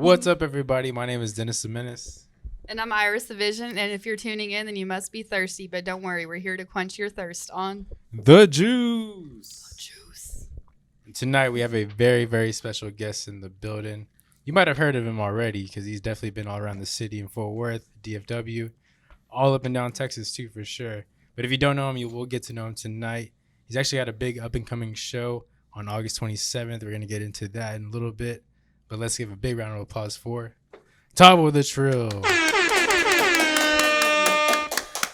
What's up, everybody? My name is Dennis the Menace. And I'm Iris the Vision. And if you're tuning in, then you must be thirsty. But don't worry, we're here to quench your thirst on The Juice. juice. And tonight we have a very, very special guest in the building. You might have heard of him already because he's definitely been all around the city in Fort Worth, DFW, all up and down Texas too, for sure. But if you don't know him, you will get to know him tonight. He's actually got a big up-and-coming show on August 27th. We're going to get into that in a little bit. But let's give a big round of applause for Tavo Tha Trill.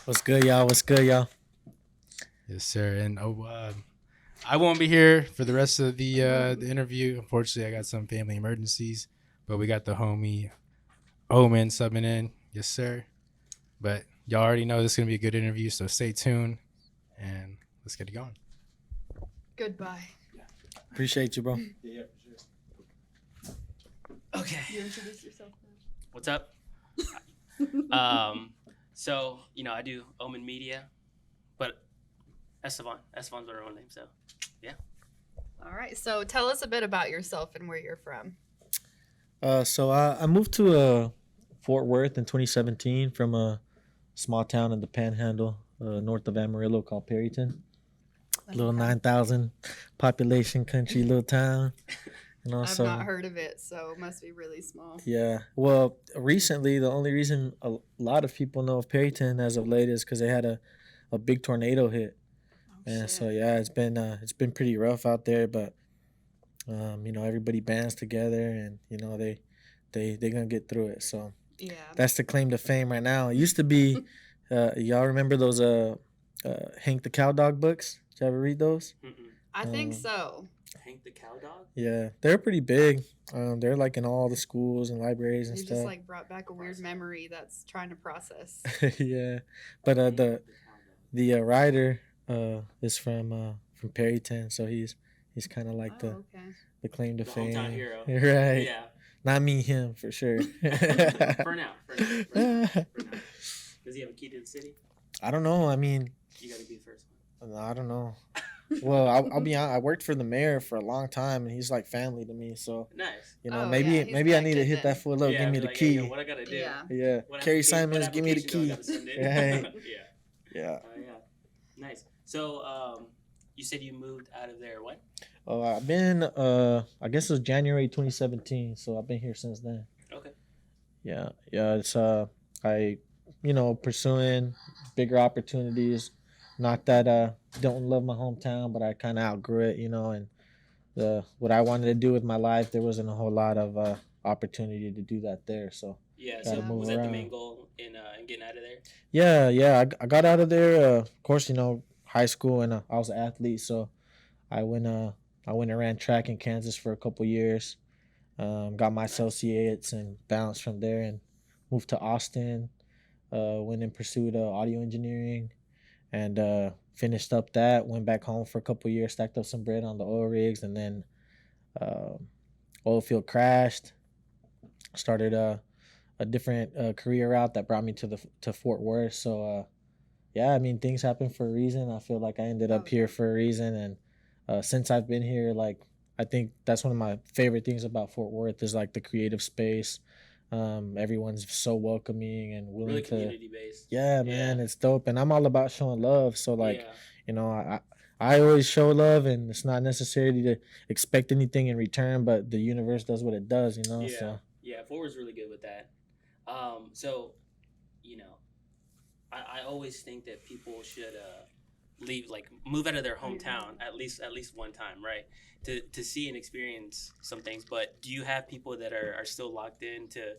What's good, y'all? What's good, y'all? Yes, sir. And I won't be here for the rest of the interview. Unfortunately, I got some family emergencies. But we got the homie Omen subbing in. Yes, sir. But y'all already know this is going to be a good interview, so stay tuned. And let's get it going. Goodbye. Appreciate you, bro. Yeah, for sure. Okay. You introduce yourself now. What's up? So, I do Omen Media, but Estevan's my real name, so, yeah. All right. So tell us a bit about yourself and where you're from. So I moved to Fort Worth in 2017 from a small town in the Panhandle, north of Amarillo called Perryton. Little 9,000 population country little town. I've not heard of it, so it must be really small. Yeah. Well, recently, the only reason a lot of people know of Perryton as of late is because they had a big tornado hit. And so, yeah, it's been pretty rough out there, but, everybody bands together and, they're going to get through it. So Yeah. that's the claim to fame right now. It used to be, y'all remember those Hank the Cowdog books? Did you ever read those? I think so. Hank the Cow Dog? Yeah, they're pretty big. They're like in all the schools and libraries and You stuff. just like brought back a weird memory that's trying to process. Yeah, but the writer is from Perryton, so he's kind of like okay. the claim to The fame. hometown hero. Right? Yeah. Not me, him for sure. For now. Does he have a key to the city? I don't know. I mean, You got to be the first one. I don't know. Well, I'll be honest. I worked for the mayor for a long time, and he's like family to me. So Nice. maybe he's I need to connected hit that then. foot up. Yeah, Give me be the like, key. Hey, what I got to do? Yeah. Yeah, What Kerry application- what Simons, give me the application do I key. gotta send in? Right. Yeah. Yeah. Yeah. Nice. So, you said you moved out of there when? Oh, I've been I guess it was January 2017, so I've been here since then. Okay. Yeah. It's I pursuing bigger opportunities. Not that don't love my hometown, but I kind of outgrew it, and what I wanted to do with my life, there wasn't a whole lot of opportunity to do that there. So Yeah. Gotta So, move was that the around. main goal in getting out of there? yeah, I got out of there. Of course, high school, and I was an athlete, so I went and ran track in Kansas for a couple years. Got my associates and bounced from there and moved to Austin. Went and pursued audio engineering and finished up that. Went back home for a couple years, stacked up some bread on the oil rigs, and then oil field crashed. Started a different career route that brought me to Fort Worth. So yeah, I mean, things happen for a reason. I feel like I ended up here for a reason, and since I've been here, like, I think that's one of my favorite things about Fort Worth is like the creative space. Everyone's so welcoming and willing Really to. community based. Yeah, man, it's dope, and I'm all about showing love. So like, Yeah. I always show love, and it's not necessarily to expect anything in return, but the universe does what it does, Yeah. So Yeah. Forward's really good with that. So, I always think that people should move out of their hometown at least one time, right? To see and experience some things. But do you have people that are still locked in to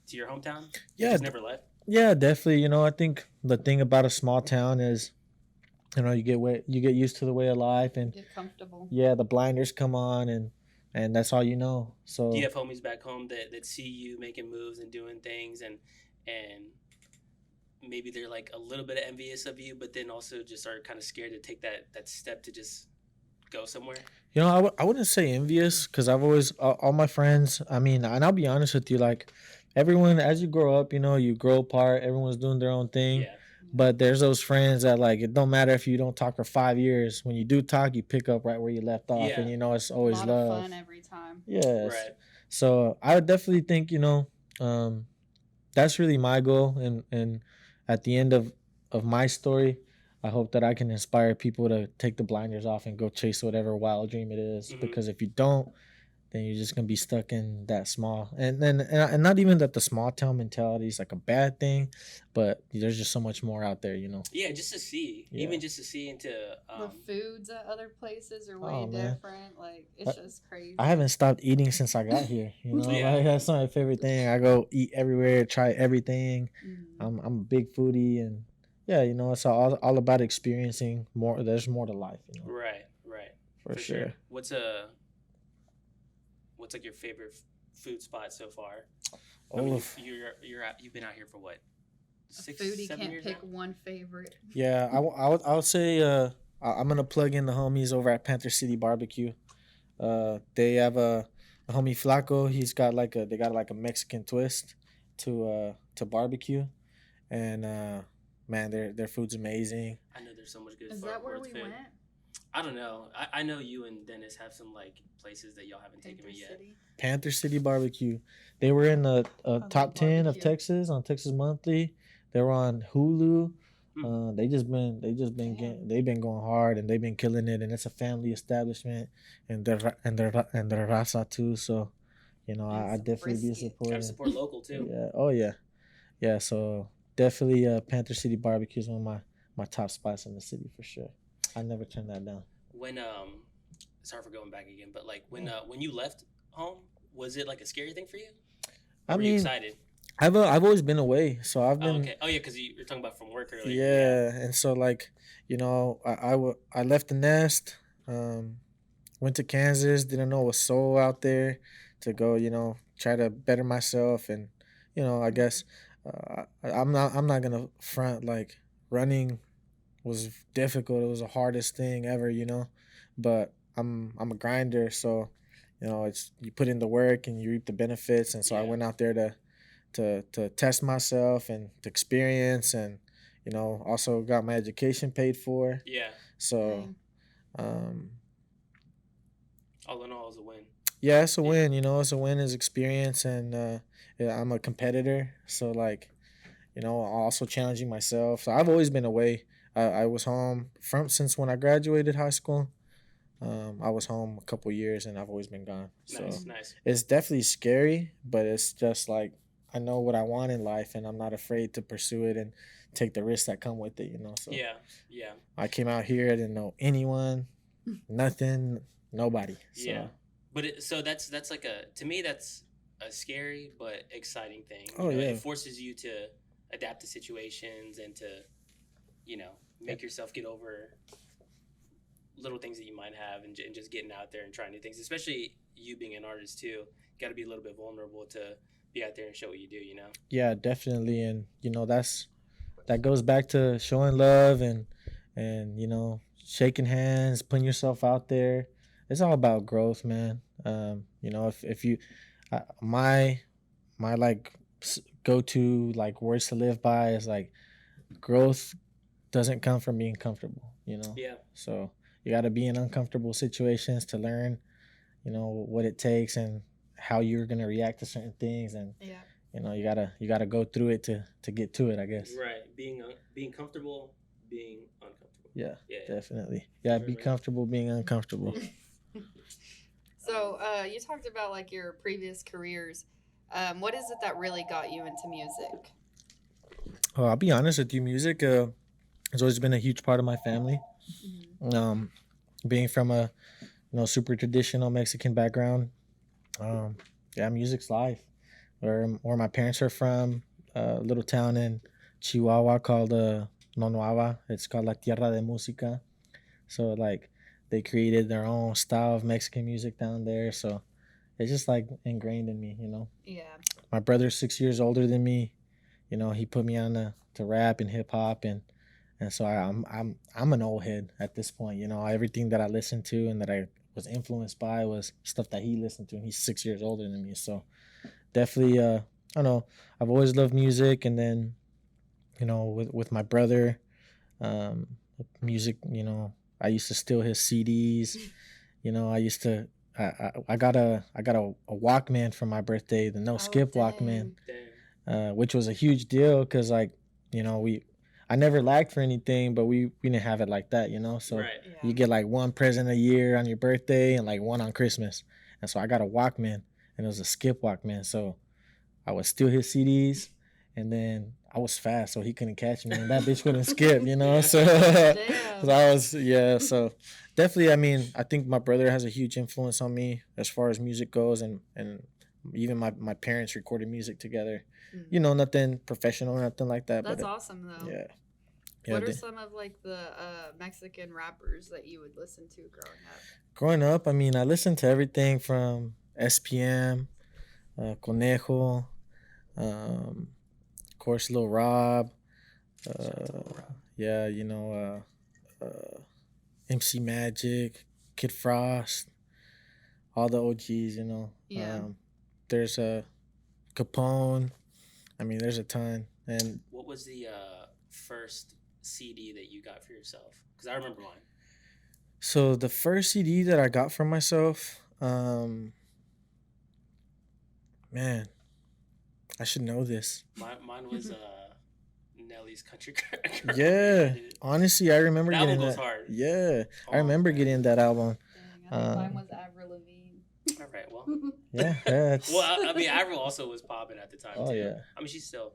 your hometown? Yeah, Just never left? yeah, definitely. I think the thing about a small town is, you get used to the way of life, and Get comfortable. yeah, the blinders come on, and that's all you know. So Do you have homies back home that see you making moves and doing things and maybe they're like a little bit envious of you, but then also just are kind of scared to take that step to just go somewhere? I wouldn't say envious, because I've always all my friends. I mean, and I'll be honest with you, like everyone, as you grow up, you grow apart. Everyone's doing their own thing. Yeah. But there's those friends that, like, it don't matter if you don't talk for 5 years. When you do talk, you pick up right where you left off, Yeah. and it's A always lot love. of fun every time. Yes. Right. So I would definitely think, um, that's really my goal. And at the end of my story, I hope that I can inspire people to take the blinders off and go chase whatever wild dream it is. Hmm. Because if you don't, then you're just gonna be stuck in that small, and not even that the small town mentality is like a bad thing, but there's just so much more out there, Yeah, just to see, Yeah. even just to see into The foods at other places are way Oh, man. different. Like it's just crazy. I haven't stopped eating since I got here. Yeah. Like that's my favorite thing. I go eat everywhere, try everything. Mhm. I'm a big foodie, and yeah, it's all about experiencing more. There's more to life, right, for sure. What's like your favorite food spot so far? I Oh, mean, you've been out here for what? A 6, foodie 7 can't years pick now? one favorite. yeah. I would say I'm gonna plug in the homies over at Panther City Barbecue. They have a homie Flaco. They got like a Mexican twist to barbecue, and man, their food's amazing. I know there's so much good Is Fort that where Worth we food. went? I don't know. I know you and Dennis have some like places that y'all haven't taken Panther me yet. City. Panther City Barbecue. They were in the love top 10 of barbecue. Texas on Texas Monthly. They were on Hulu. Hmm. They've been going hard, and they've been killing it, and it's a family establishment, and they're raza too. So, And I some definitely be brisket. Gotta supporting. support local too. Yeah. Oh yeah. Yeah. So definitely, Panther City Barbecue is one of my top spots in the city for sure. I never turn that down. When sorry for going back again, but like when you left home, was it like a scary thing for you? Or I were you mean, excited? I've always been away, so I've Oh, been. okay. Oh yeah, because you're talking about from work earlier. Yeah, and so like, I left the nest, went to Kansas, didn't know it was so out there to go, try to better myself, and I guess I'm not gonna front, like, running was difficult. It was the hardest thing ever, but I'm a grinder, so it's you put in the work and you reap the benefits, and so I Yeah. went out there to test myself and to experience, and also got my education paid for. Yeah. So Dang. um All in all, it was a win. yeah, it's a Yeah. win. It's a win, is experience, and yeah, I'm a competitor, so like, also challenging myself. So I've always been away. I was home from since when I graduated high school. I was home a couple years, and I've always been gone. So Nice. it's definitely scary, but it's just like I know what I want in life, and I'm not afraid to pursue it and take the risks that come with it. So Yeah. I came out here, I didn't know anyone, nothing, nobody. So Yeah. But so that's like to me that's a scary but exciting thing. Oh, yeah. It forces you to adapt to situations and to, make yourself get over little things that you might have, and just getting out there and trying new things. Especially you being an artist too, got to be a little bit vulnerable to be out there and show what you do. yeah, definitely, and that goes back to showing love, and shaking hands, putting yourself out there. It's all about growth, man. If you my like go to like words to live by is like growth doesn't come from being comfortable. Yeah. So you got to be in uncomfortable situations to learn, what it takes and how you're gonna react to certain things, and Yeah. you gotta go through it to get to it, I guess. Right. Being comfortable, being uncomfortable. Yeah, Yeah. definitely. Yeah, be Right. comfortable being uncomfortable. So you talked about like your previous careers. What is it that really got you into music? Oh, I'll be honest with you, music has always been a huge part of my family. Um, being from a super traditional Mexican background, yeah, music's life. Where my parents are from, a little town in Chihuahua called Nonuava. It's called La Tierra de Música. So like they created their own style of Mexican music down there. So it's just like ingrained in me. Yeah. My brother's 6 years older than me. He put me on to rap and hip hop, and so I'm an old head at this point. Everything that I listened to and that I was influenced by was stuff that he listened to, and he's 6 years older than me. So definitely, I don't know. I've always loved music, and then with my brother, music. I used to steal his CDs. I used to I got a Walkman for my birthday, the no skip Walkman, Dang. which was a huge deal because like I never lacked for anything, but we didn't have it like that, So Right. Yeah. you get like one present a year on your birthday and like one on Christmas, and so I got a Walkman and it was a skip Walkman, so I would steal his CDs, and then I was fast, so he couldn't catch me, and that bitch wouldn't skip, So, Damn. so I was so definitely. I mean, I think my brother has a huge influence on me as far as music goes, and even my parents recorded music together. Nothing professional or nothing like that. That's but awesome though. yeah. What are they- some of like the Mexican rappers that you would listen to growing up? Growing up, I mean, I listened to everything from SPM, Conejo, of course, Lil Rob. Shout out to Lil Rob. Yeah, MC Magic, Kid Frost, all the OGs. Yeah. There's Capone. I mean, there's a ton. And What was the first CD that you got for yourself? Because I remember mine. so the first CD that I got for myself, man, I should know this. Mine was Nelly's Country Girl. Yeah, dude. honestly, I remember That getting one goes that. hard. Yeah, I Oh, remember man. getting that album. Dang, I think mine Um, was Avril Lavigne. All right, well. Yeah, it's, Well, I mean, Avril also was popping at the time, Oh, too. yeah. I mean, she's still.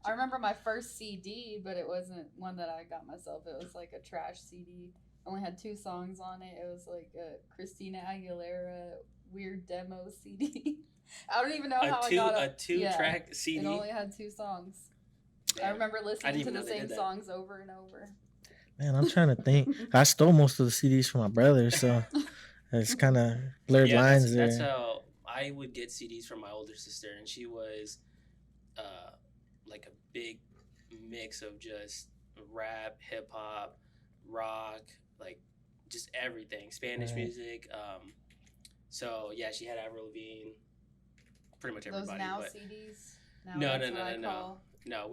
I remember my first CD, but it wasn't one that I got myself. It was like a trash CD. Only had 2 songs on it. It was like a Christina Aguilera weird demo CD. I don't even know how I got A two-track CD. It only had 2 songs. I Damn. remember I listening didn't to even the know they same did that. songs over and over. man, I'm trying to think. I stole most of the CDs from my brother, so it's kind of blurred Yeah, lines there. that's how I would get CDs from my older sister, and she was like a big mix of just rap, hip hop, rock, like just everything, Spanish Right. music. So yeah, she had Avril Lavigne, pretty much Those everybody. now but CDs. Now No, that's no, what I no. call- no,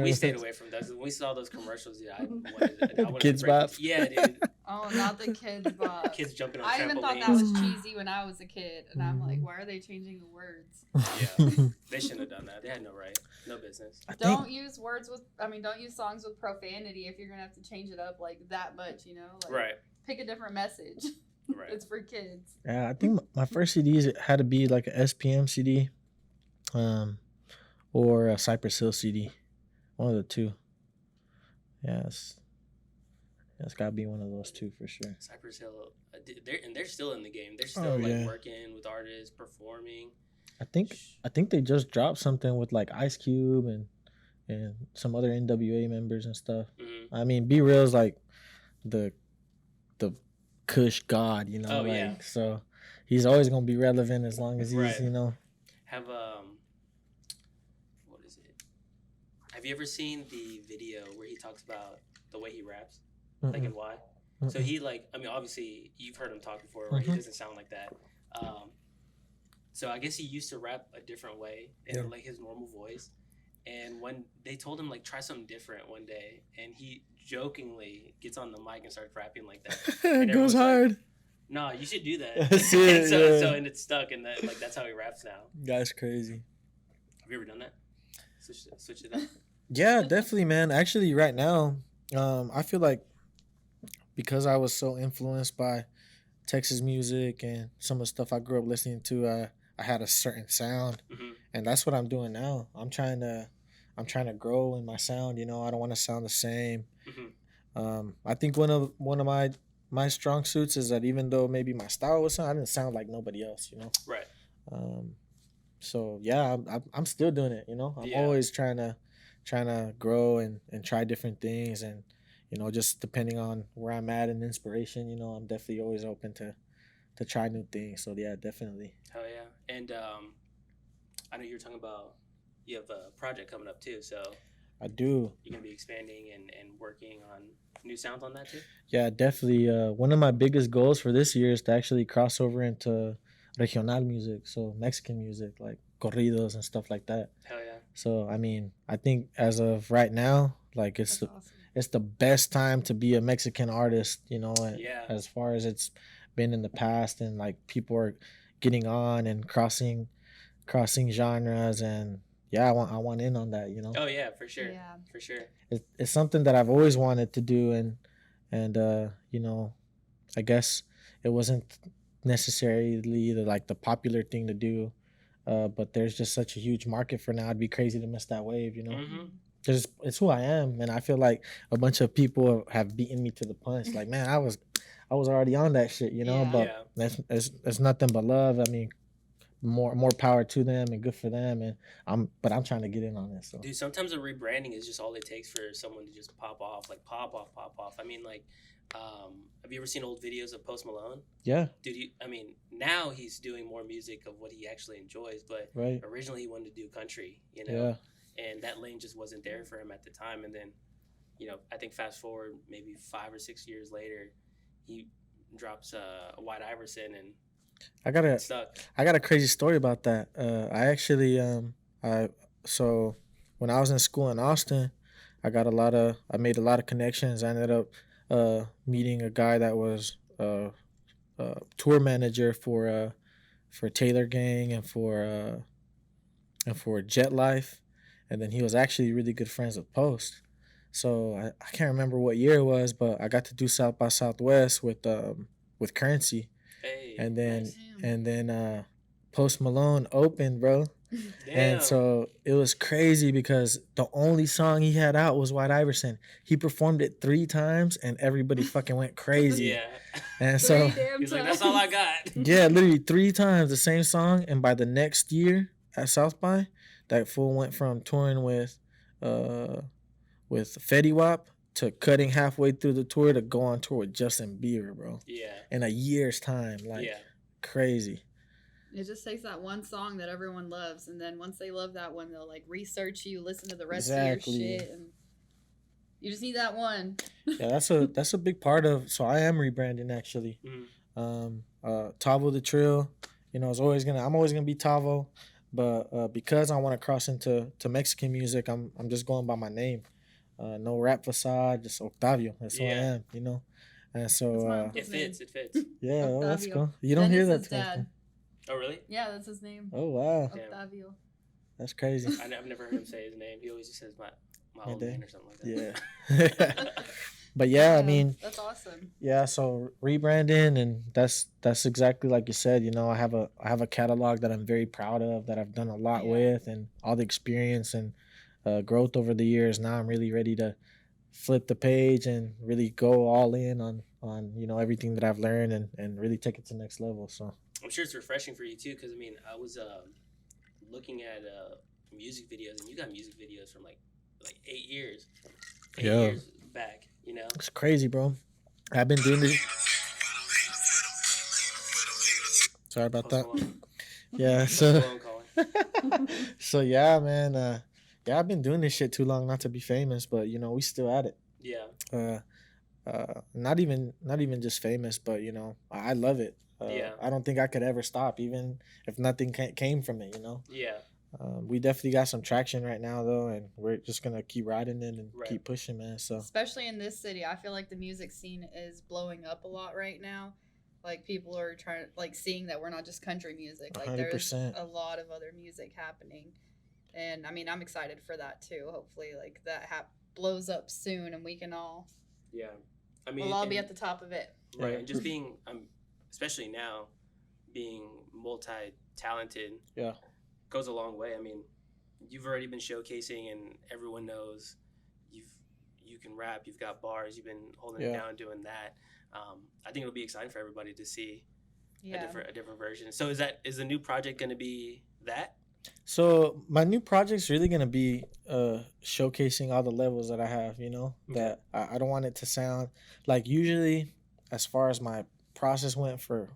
we stayed away from those. When we saw those commercials, yeah, I wanted Kids to break- Bop? Yeah, dude, Oh, not the Kids Bop. kids jumping on I even thought trampolines. that was cheesy when I was a kid, and I'm like, Mhm. why are they changing the words? Yeah. They shouldn't have done that. They had no right, no business. I think Don't use don't use songs with profanity if you're gonna have to change it up like that much, Like, Right, pick a different message. right. It's for kids. yeah, I think my first CDs had to be like a SPM CD, or a Cypress Hill CD, one of the two. Yes, it's got to be one of those two for sure. Cypress Hill, they're still in the game. They're still Oh, like yeah. working with artists, performing. I think they just dropped something with like Ice Cube and some other NWA members and stuff. Hmm. I mean, Be Real's like the Kush god, Oh, like, yeah. so he's always gonna be relevant as long as he's, Right. Have What is it? Have you ever seen the video where he talks about the way he raps, like and why? So he obviously you've heard him talk before, where he Mhm. doesn't sound like that. So I guess he used to rap a different way in Yeah. like his normal voice. And when they told him like try something different one day, and he jokingly gets on the mic and starts rapping like that. it everyone's goes like, hard. No, you should do that. That's it, yeah. And it's stuck, and that's how he raps now. That's crazy. Have you ever done that? Switch it up. Yeah, definitely, man. Actually, right now, I feel like because I was so influenced by Texas music and some of the stuff I grew up listening to, I had a certain sound, Hmm. and that's what I'm doing now. I'm trying to grow in my sound. I don't want to sound the same. Hmm. I think one of my strong suits is that even though maybe my style was I didn't sound like nobody else. Right. So yeah, I'm still doing it. I'm Yeah. always trying to grow and try different things, and just depending on where I'm at and inspiration, I'm definitely always open to try new things. So yeah, definitely. Hell yeah. And I know you were talking about you have a project coming up too, so I do. you're gonna be expanding and working on new sounds on that too. Yeah, definitely. One of my biggest goals for this year is to actually cross over into regional music, so Mexican music like corridos and stuff like that. Hell yeah. So I mean, I think as of right now, like That's awesome. it's the best time to be a Mexican artist, and Yeah. as far as it's been in the past, and like people are getting on and crossing genres, and yeah, I want in on that, you know. Oh yeah, for sure. Yeah. For sure. It's something that I've always wanted to do, and you know, I guess it wasn't necessarily the popular thing to do, but there's just such a huge market for now. It'd be crazy to miss that wave, you know. Mm-hmm. Because it's who I am, and I feel like a bunch of people have beaten me to the punch. Like, man, I was already on that shit, you know. Yeah. But Yeah. that's nothing but love. I mean, more power to them and good for them. And I'm trying to get in on this. So Dude, sometimes a rebranding is just all it takes for someone to just pop off, like pop off, pop off. I mean, like, have you ever seen old videos of Post Malone? yeah, Dude, I mean, now he's doing more music of what he actually enjoys, but right, originally he wanted to do country, you know, yeah, and that lane just wasn't there for him at the time. And then, you know, I think fast forward maybe 5 or 6 years later, he drops a White Iverson and I got it's stuck. a crazy story about that. I actually I so when I was in school in Austin, I made a lot of connections. I ended up meeting a guy that was tour manager for Taylor Gang and for Jet Life, and then he was actually really good friends with Post. So I can't remember what year it was, but I got to do South by Southwest with Currency, Hey, and then nice. Post Malone opened, bro. Damn. And so it was crazy because the only song he had out was White Iverson. He performed it 3 times and everybody fucking went crazy. Yeah. And so He's like, that's all I got. yeah, literally 3 times the same song, and by the next year at South by, that fool went from touring with Fetty Wap to cutting halfway through the tour to go on tour with Justin Bieber, bro. Yeah. In a year's time, like Yeah. crazy. It just takes that one song that everyone loves, and then once they love that one, they'll like research you, listen to the rest Exactly. of your shit, and you just need that one. Yeah, that's a big part of. So I am rebranding actually. Tavo Tha Trill, you know, I'm always gonna be Tavo, but because I want to cross into Mexican music, I'm just going by my name. No rap facade, just Octavio. That's who I Yeah. am, you know. And That's so my It uncle's fits. name. It fits. yeah, oh, that's Octavio. cool. You don't hear Dennis' that too often. dad. Oh, really? Yeah, that's his name. Oh wow, Damn. Octavio. that's crazy. I've never heard him say his name. He always just says my My old dad? man or something like that. Yeah. But yeah, I mean, that's awesome. yeah. So rebranding, and that's exactly like you said. You know, I have a catalog that I'm very proud of, that I've done a lot Yeah. with, and all the experience and growth over the years. Now I'm really ready to flip the page and really go all in on you know everything that I've learned, and really take it to the next level. So I'm sure it's refreshing for you too, because I mean, I was looking at music videos, and you got music videos from like 8 years, Yeah. years back. You know, it's crazy, bro. I've been doing this. Sorry about that. Post Malone. Yeah. Post So Malone calling. so yeah, man. Yeah, I've been doing this shit too long not to be famous, but you know we still at it. Yeah. Not even just famous, but you know I love it. Yeah. I don't think I could ever stop, even if nothing came from it. You know. Yeah. We definitely got some traction right now though, and we're just gonna keep riding it and Right. keep pushing, man. So Especially in this city, I feel like the music scene is blowing up a lot right now. Like people are trying, like seeing that we're not just country music. Like there's 100%. a lot of other music happening, and I mean I'm excited for that too. Hopefully, like that blows up soon, and we can all Yeah. I mean, we'll all be and- at the top of it. right, Yeah. and just being, especially now, being multi-talented. Yeah. Goes a long way. I mean, you've already been showcasing, and everyone knows you can rap. You've got bars. You've been holding it Yeah. down, doing that. I think it'll be exciting for everybody to see Yeah. a different version. So is the new project going to be that? So my new project's really gonna be showcasing all the levels that I have. You know, Okay. that I don't want it to sound like usually, as far as my process went for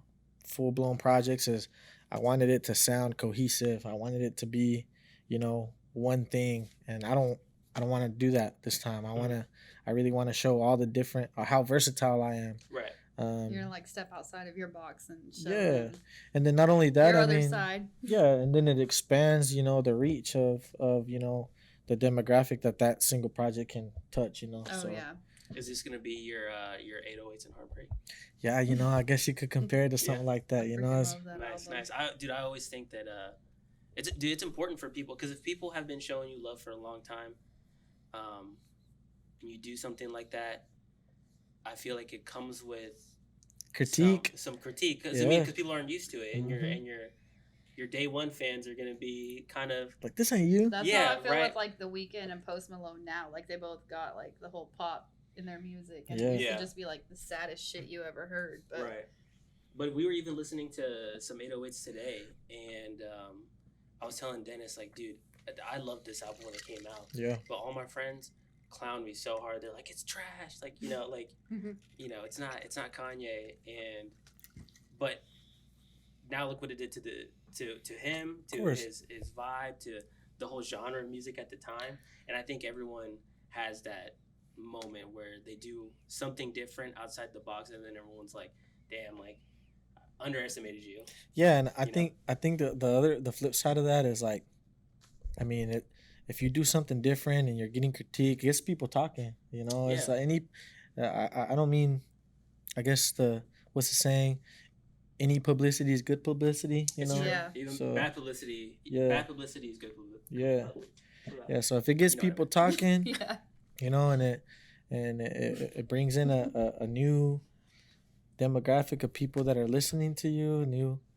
full blown projects, is I wanted it to sound cohesive. I wanted it to be, you know, one thing, and I don't want to do that this time. I really want to show all the different how versatile I am. Right. You're gonna like step outside of your box and show Yeah. them And then not only that, your I other mean, side. yeah, and then it expands, you know, the reach of you know the demographic that single project can touch, you know. Oh So yeah. Is this gonna be your 808s and Heartbreak? Yeah, I guess you could compare it to something like that. I You freaking know, it's, love that Nice, album. nice. I always think that it's important for people, because if people have been showing you love for a long time, and you do something like that, I feel like it comes with critique. some critique, because Yeah. because people aren't used to it, and Mhm. your day one fans are gonna be kind of Like, this ain't you. That's Yeah, how I feel right. with like The Weeknd and Post Malone now. Like they both got like the whole pop in their music, and Yeah. it used Yeah. to just be like the saddest shit you ever heard. But right. But we were even listening to some 808s today, and I was telling Dennis, like, dude, I loved this album when it came out, Yeah. but all my friends clown me so hard. They're like, it's trash, like, it's not Kanye, but now look what it did to him, Of to course. his vibe, to the whole genre of music at the time. And I think everyone has that moment where they do something different outside the box, and then everyone's like, damn, like, underestimated you. Yeah, and I You know? think the flip side of that is like, I mean, if you do something different and you're getting critique, it gets people talking. It's Yeah. like I don't mean, I guess what's the saying? Any publicity is good publicity. It's true. Yeah. Even So, bad publicity. yeah. Bad publicity is good publicity. Yeah. Yeah, so if it gets You know what I people mean. talking, yeah, and it brings in a new demographic of people that are listening to you,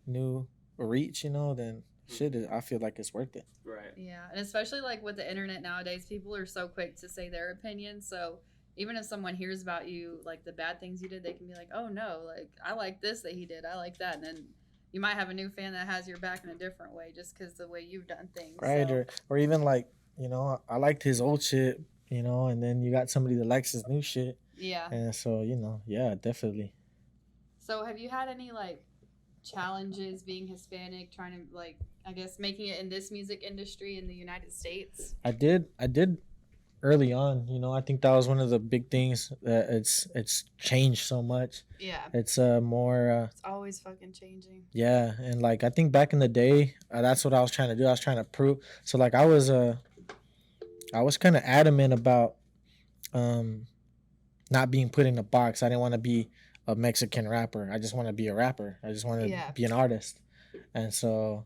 new reach, then shit, I feel like it's worth it. Right. yeah, and especially like with the internet nowadays, people are so quick to say their opinion. So even if someone hears about you, like the bad things you did, they can be like, "Oh no, like I like this that he did, I like that," and then you might have a new fan that has your back in a different way just because the way you've done things. Right, So, or even like, I liked his old shit, and then you got somebody that likes his new shit, yeah. and so yeah, definitely. So have you had any like challenges being Hispanic, trying to like I guess making it in this music industry in the United States? I did early on. I think that was one of the big things that it's changed so much. Yeah, It's more it's always fucking changing. yeah, and like I think back in the day, that's what I was trying to do. I was trying to prove. So like I was kind of adamant about not being put in a box. I didn't want to be a Mexican rapper. I just want to be a rapper. I just want to Yeah. be an artist. And so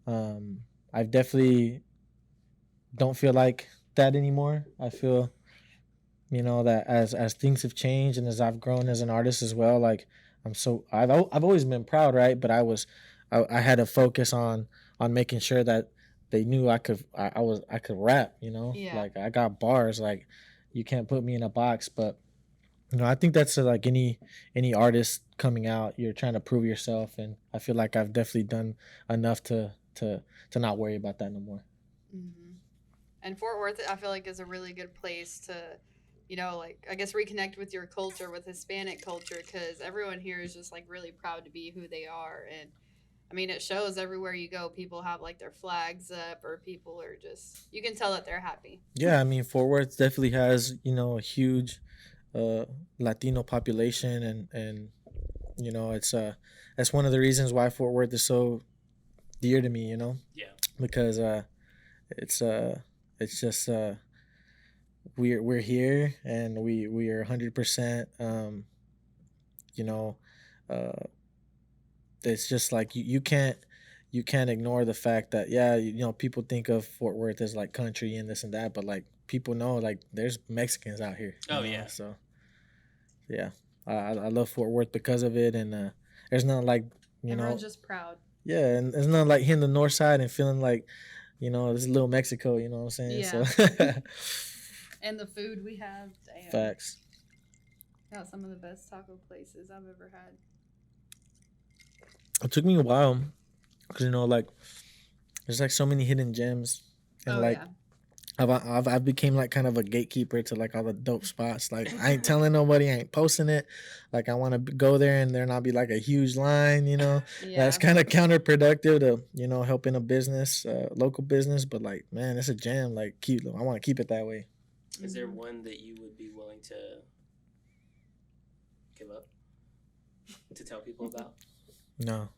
I've definitely don't feel like that anymore. I feel that as things have changed and as I've grown as an artist as well, like I've always been proud, right? But I had to focus on making sure that they knew I could rap, Yeah. like I got bars, like you can't put me in a box. But I think that's like any artist coming out, you're trying to prove yourself, and I feel like I've definitely done enough to not worry about that no more. Mm-hmm. And Fort Worth, I feel like, is a really good place to, like I guess reconnect with your culture, with Hispanic culture, because everyone here is just like really proud to be who they are, and I mean it shows everywhere you go. People have like their flags up, or people are just you can tell that they're happy. Yeah, I mean Fort Worth definitely has a huge Latino population, and it's that's one of the reasons why Fort Worth is so dear to me, Yeah. because it's just we're here, and we are 100%, you know it's just like you can't ignore the fact that, yeah, people think of Fort Worth as like country and this and that, but like people know like there's Mexicans out here. Oh, yeah. So yeah, I love Fort Worth because of it, and there's nothing like Everyone's just proud. yeah, and there's nothing like hitting the north side and feeling like this is little Mexico. You know what I'm saying? Yeah. So And the food we have, damn. facts. Got some of the best taco places I've ever had. It took me a while because like there's like so many hidden gems, and Oh, like yeah. I've became like kind of a gatekeeper to like all the dope spots. Like I ain't telling nobody, I ain't posting it. Like I want to go there and there not be like a huge line. Yeah. That's kind of counterproductive to helping a business, local business. But like, man, it's a gem. Like I want to keep it that way. Is there Mhm. one that you would be willing to give up to tell people about? No,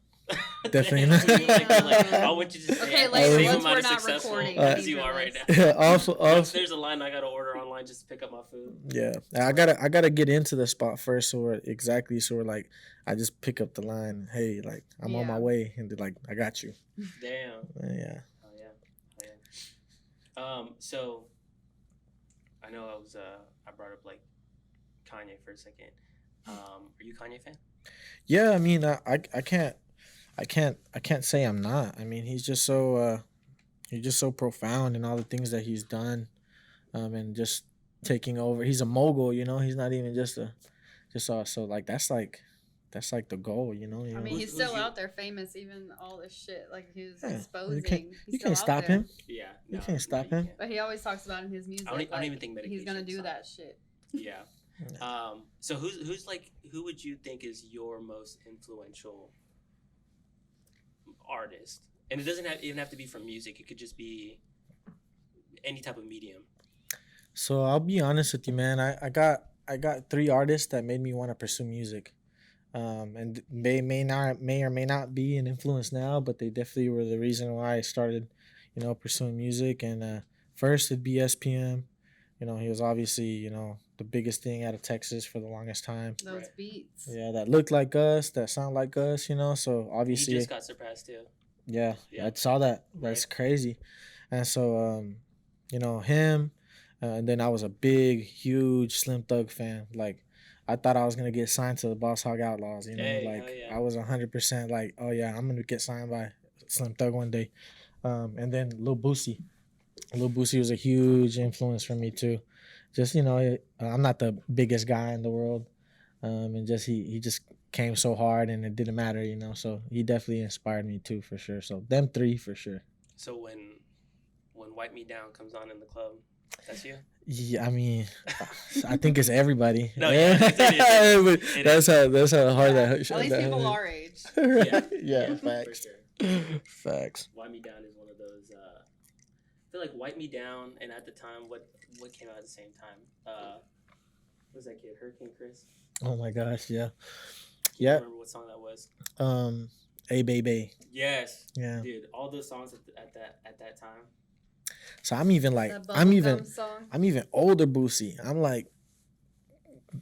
Definitely That's what not. you like, you're like, I want you to stay Okay, at the later, same once amount we're of not successful recording, I as need you your are right list. now. Yeah, also, Once there's a line I gotta order online just to pick up my food. yeah, I gotta get into the spot first, so we're like, I just pick up the line. Hey, like I'm on my Yeah. way, and they're like, I got you. Damn. Yeah. Oh yeah. Oh yeah. So I know I brought up like Kanye for a second. Are you a Kanye fan? Yeah, I mean, I can't say I'm not. I mean, he's just so profound in all the things that he's done, and just taking over. He's a mogul, you know. He's not even so like that's like the goal, you know. I mean, Who's- he's who's still you- out there famous, even all this shit like he was Yeah, exposing. He's you still can't out stop there. him. Yeah. You can't stop him. But he always talks about in his music. I don't even like, think he's gonna medication's do on. that shit. Yeah. So who would you think is your most influential artist? And it doesn't even have to be from music. It could just be any type of medium. So I'll be honest with you, man. I got three artists that made me want to pursue music. And they may or may not be an influence now, but they definitely were the reason why I started, pursuing music. And first it'd be SPM. He was obviously, the biggest thing out of Texas for the longest time. Those Right. beats. Yeah, that looked like us, that sound like us, So He obviously, just got surpassed too. yeah, Yeah. I saw that. That's Right. crazy. And so, him, and then I was a big, huge Slim Thug fan. Like, I thought I was gonna get signed to the Boss Hog Outlaws. Hey, Like hell yeah. I was 100% like, oh yeah, I'm gonna get signed by Slim Thug one day. And then Lil Boosie. Lil Boosie was a huge influence for me too. Just I'm not the biggest guy in the world, and just he just came so hard and it didn't matter. So he definitely inspired me too for sure. So them three for sure. So when Wipe Me Down comes on in the club, that's you? Yeah, I mean, I think it's everybody. No, yeah, it is. But It that's how hard Yeah, that. at least people our age. Yeah, For facts. sure. Facts. Wipe Me Down is one of those. I feel like Wipe Me Down, and at the time, what came out at the same time? What was that kid? Hurricane Chris? Oh my gosh, yeah. Can you Yeah. remember what song that was? A Baby. Yes. Yeah. Dude, all those songs at that time. So I'm even like That I'm even bubblegum song. I'm even older Boosie. I'm like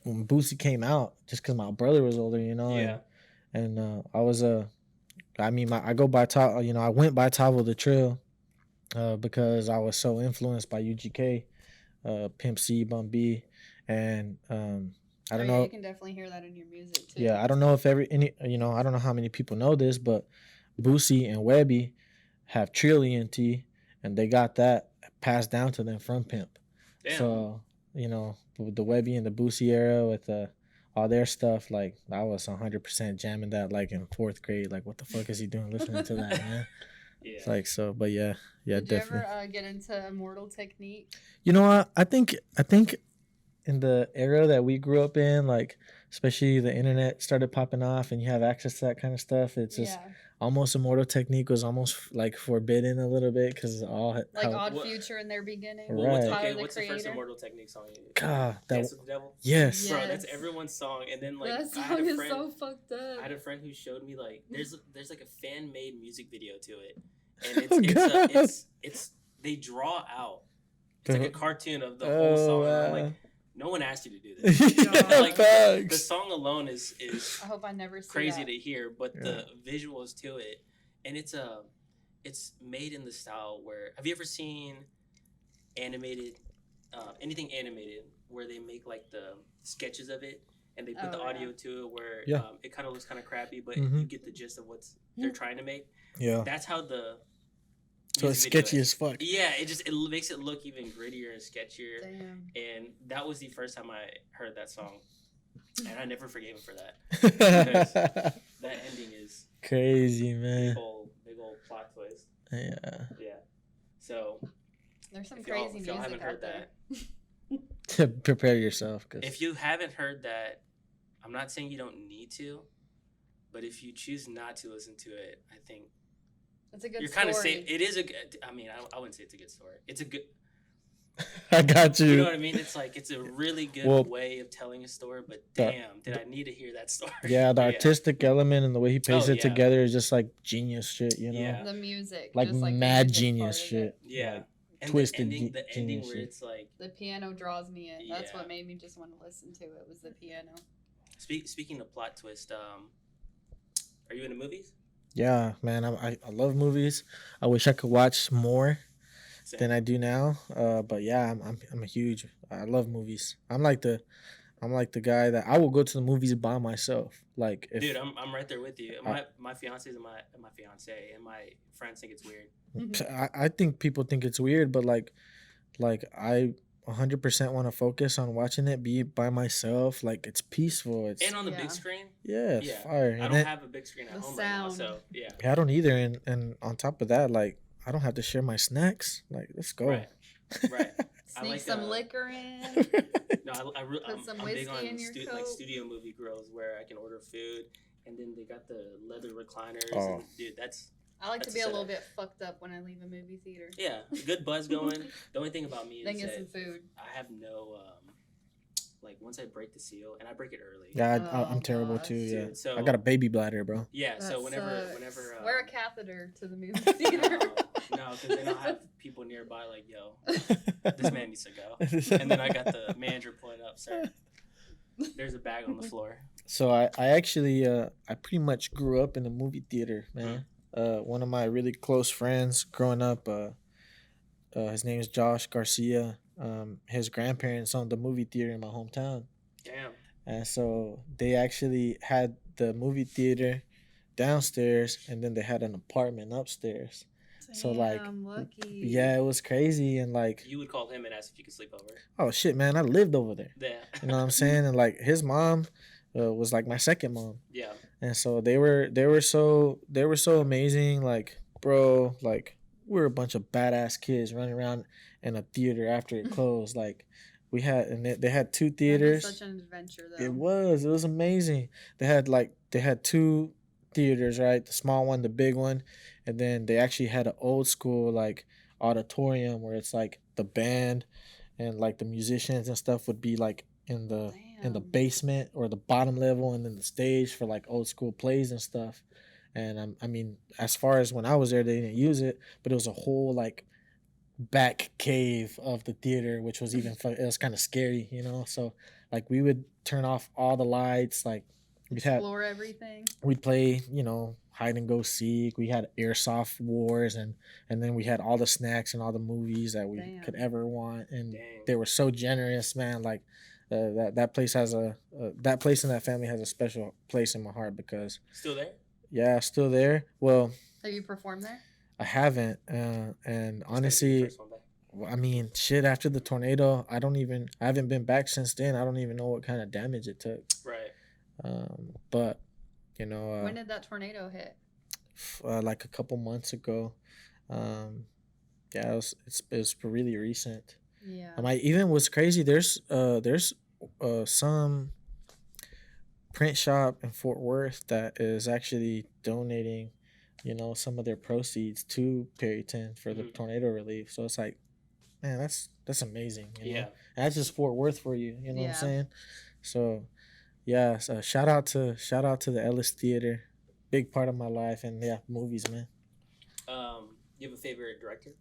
when Boosie came out, just because my brother was older, Yeah. And I was I go by I went by Tavo Tha Trill, because I was so influenced by UGK, Pimp C, Bun B, and I don't Yeah, know. you can definitely hear that in your music too. Yeah, I don't know if I don't know how many people know this, but Boosie and Webby have Trillion T, and they got that passed down to them from Pimp. Damn. So, with the Webby and the Boosie era with all their stuff, like I was 100% jamming that like in fourth grade. Like, what the fuck is he doing listening to that, man? Yeah. It's like so, but yeah, Did definitely. you ever get into Immortal Technique? You know what? I think in the era that we grew up in, like especially the internet started popping off and you have access to that kind of stuff, it's just almost Immortal Technique was almost like forbidden a little bit because all like how, Odd What- Future in their beginning. Right. What's, Tyler, okay, the what's the first Creator. Immortal Technique song? God, that Dance with the Devil? yes. Bro, that's Yes. everyone's song. And then like That I had song a is friend. so fucked up. I had a friend who showed me like there's like a fan made music video to it, and Oh, God. it's they draw out. It's like a cartoon of the whole Oh, song. And I'm wow. like, no one asked you to do this. Yeah, Like, the facts. song alone is I hope I never see crazy that. to hear, but Yeah. the visuals to it, and it's made in the style where have you ever seen animated anything animated where they make like the sketches of it and they put Oh, the yeah. audio to it where Yeah. it kind of looks kind of crappy, but Mhm. you get the gist of what they're trying to make. Yeah. That's how the So it's music video sketchy is. as fuck. Yeah, it makes it look even grittier and sketchier. Damn. And that was the first time I heard that song, and I never forgave him for that. That ending is Crazy, man. big old plot twist. Yeah. Yeah. So There's some if y'all, crazy if y'all music haven't out heard there. that, Prepare yourself. Cause if you haven't heard that, I'm not saying you don't need to, but if you choose not to listen to it, I think It's a good you're story. kind of safe. It is a good. I mean, I wouldn't say it's a good story. It's a good. I got You know you. what I mean? It's like it's a really good Well, way of telling a story, but the, damn, did I need to hear that story? yeah, the Yeah. artistic element and the way he Oh pastes it yeah. together is just like genius shit, you know? Yeah. The music, Like just like the mad music genius part of shit. it. Yeah. Like And twisted the ending genius where shit. it's like The piano draws me in. That's Yeah. what made me just want to listen to it. Was the piano. speaking of plot twist, are you into movies? Yeah, man, I love movies. I wish I could watch more Same. than I do now. But yeah, I'm a huge. I love movies. I'm like the guy that I will go to the movies by myself. Like if Dude, I'm right there with you. I, My fiance and my fiance and my friends think it's weird. I think people think it's weird, but like I 100% want to focus on watching it be by myself. Like it's peaceful. It's And on the Yeah. big screen, yeah, it's yeah. fire. I And don't then, have a big screen at The home right now, sound. so yeah. I don't either. And on top of that, like I don't have to share my snacks. Like let's go. Right. Right. I Sneak like, some uh, liquor in. No, Put some I'm big whiskey on in your like coat. studio movie grills where I can order food, and then they got the leather recliners. Oh. And, dude, that's I like to That's be a a little setup. bit fucked up when I leave a movie theater. yeah, good buzz going. The only thing about me Then is get that some food. I have no like once I break the seal, and I break it early. Yeah, Oh, I'm terrible gosh. too. Yeah, Dude, so I got a baby bladder, bro. yeah. That So whenever sucks. Wear a catheter to the movie theater. no, because then I'll have people nearby like, yo, this man needs to go. And then I got the manager pulling up, sir. There's a bag on the floor. So I actually I pretty much grew up in a movie theater, man. One of my really close friends growing up, his name is Josh Garcia. His grandparents owned the movie theater in my hometown, Damn. and so they actually had the movie theater downstairs, and then they had an apartment upstairs. So, like, Damn, lucky. Yeah, it was crazy, and like, You would call him and ask if you could sleep over. oh shit, man, I lived over there. Yeah. You know what I'm saying? And like his mom was like my second mom. Yeah. And so they were so amazing, like bro, like we were a bunch of badass kids running around in a theater after it closed. Like we had they had two That is theaters. such an adventure, though. It was amazing. They had two theaters, right? The small one, the big one, and then they actually had an old school like auditorium where it's like the band and like the musicians and stuff would be like in the Damn. basement or the bottom level, and then the stage for like old school plays and stuff. And I mean, as far as when I was there, they didn't use it, but it was a whole like back cave of the theater, which was even it was kind of scary, you know. So like we would turn off all the lights, like Explore everything. we'd play, you know, hide and go seek. We had airsoft wars, and then we had all the snacks and all the movies that we Damn. could ever want, and Dang. they were so generous, man. Like that place has that place and that family has a special place in my heart because Still there? yeah, still there. Well, Have you performed there? I haven't, and It's gotta be the honestly, first one back. I mean, shit. After the tornado, I haven't been back since then. I don't even know what kind of damage it took. Right. But you know, When did that tornado hit? like a couple months ago. Yeah, it's really recent. Yeah. Even what's crazy, there's some print shop in Fort Worth that is actually donating, you know, some of their proceeds to Perryton for the Mhm. tornado relief. So it's like, man, that's amazing. You know? Yeah. And that's just Fort Worth for you. You know what Yeah. I'm saying? So yeah, so shout out to the Ellis Theater, big part of my life, and yeah, movies, man. You have a favorite director?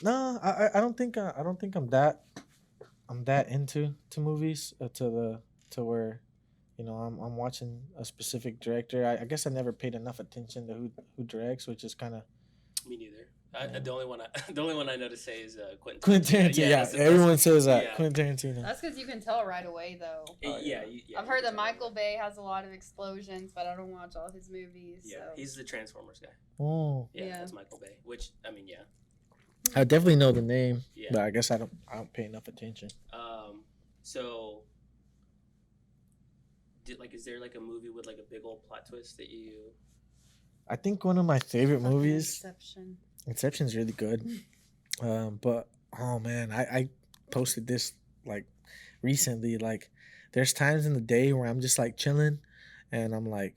No, I don't think I'm that into movies to where, you know, I'm watching a specific director. I guess I never paid enough attention to who directs, which is kind of Me neither. The only one I know to say is Quentin. Quentin Tarantino. Yeah, that's- everyone says that yeah. Quentin Tarantino. That's because you can tell right away, though. Yeah. I've heard that Michael Bay has a lot of explosions, but I don't watch all his movies. Yeah, So. he's the Transformers guy. Oh, Yeah, Yeah. that's Michael Bay. Which I mean, yeah, I definitely know the name, yeah. but I guess I don't pay enough attention. So, is there like a movie with like a big old plot twist that you? I think one of my favorite Fucking movies. Inception. Inception's really good. But oh man, I posted this like recently. Like, there's times in the day where I'm just like chilling, and I'm like,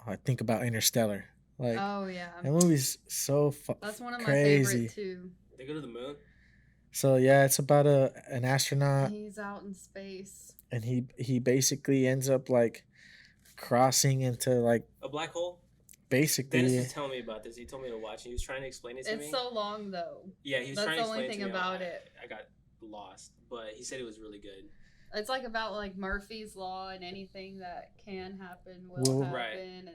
I think about Interstellar. Like, Oh yeah, that movie's so that's one of my crazy. favorite too. They go to the moon. So yeah, it's about an astronaut, He's out in space. and he basically ends up like crossing into like A black hole. Dennis basically. was telling me about this. He told me to watch. He was trying to explain it to me. It's so long though. Yeah, he was That's trying the to only explain thing it to me. about it. I got lost, but he said it was really good. It's like about like Murphy's law and anything that can happen will Will. happen, Right. and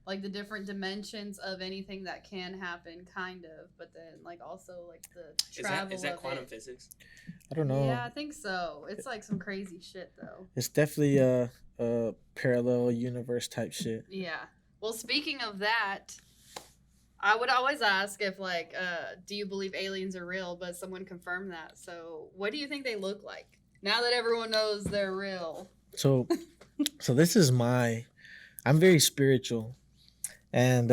like the different dimensions of anything that can happen, kind of. But then like also like the travel Is that of quantum it. physics? I don't know. Yeah, I think so. It's like some crazy shit though. It's definitely a parallel universe type shit. Yeah. Well, speaking of that, I would always ask if like, do you believe aliens are real? But someone confirmed that. So, what do you think they look like now that everyone knows they're real? So this is I'm very spiritual, and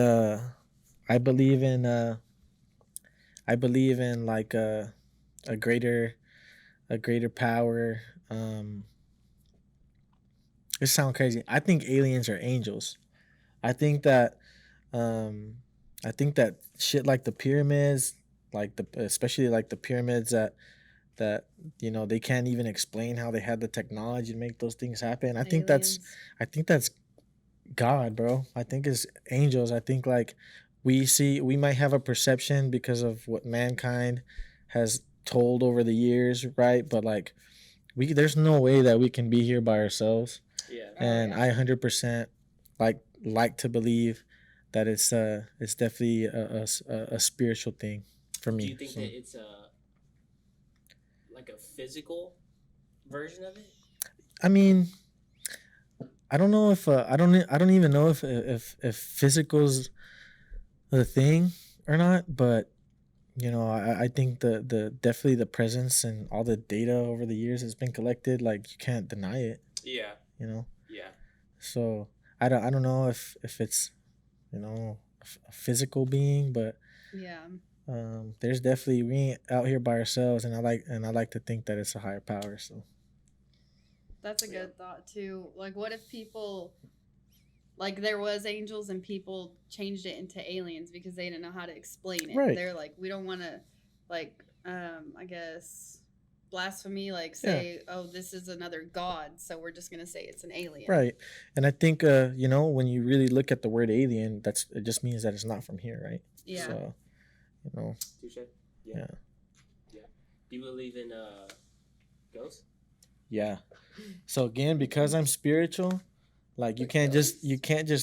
I believe in like a greater power. It sounds crazy. I think aliens are angels. I think that um shit like the pyramids, like the especially like the pyramids that they can't even explain how they had the technology to make those things happen. Aliens. I think that's God, bro. I think it's angels. I think like we might have a perception because of what mankind has told over the years, right? But like there's no way that we can be here by ourselves. Yeah. And yeah. I 100% like to believe that it's definitely a spiritual thing for me. Do you think that it's like a physical version of it? I mean, I don't know if I don't even know if physical's the thing or not, but I think the definitely the presence and all the data over the years has been collected, like you can't deny it. Yeah. Yeah. So I don't know if it's a physical being, but Yeah. there's definitely we ain't out here by ourselves, and I like to think that it's a higher power. So That's a good thought too. Like, what if people, like, there was angels and people changed it into aliens because they didn't know how to explain it. Right. They're like, we don't want to, like, I guess, blasphemy. Like, say, oh, this is another god, so we're just gonna say it's an alien. right, and I think when you really look at the word alien, it just means that it's not from here, right? Yeah. So, Touche. Yeah. Do you believe in ghosts? Yeah. So again, because I'm spiritual, like you can't just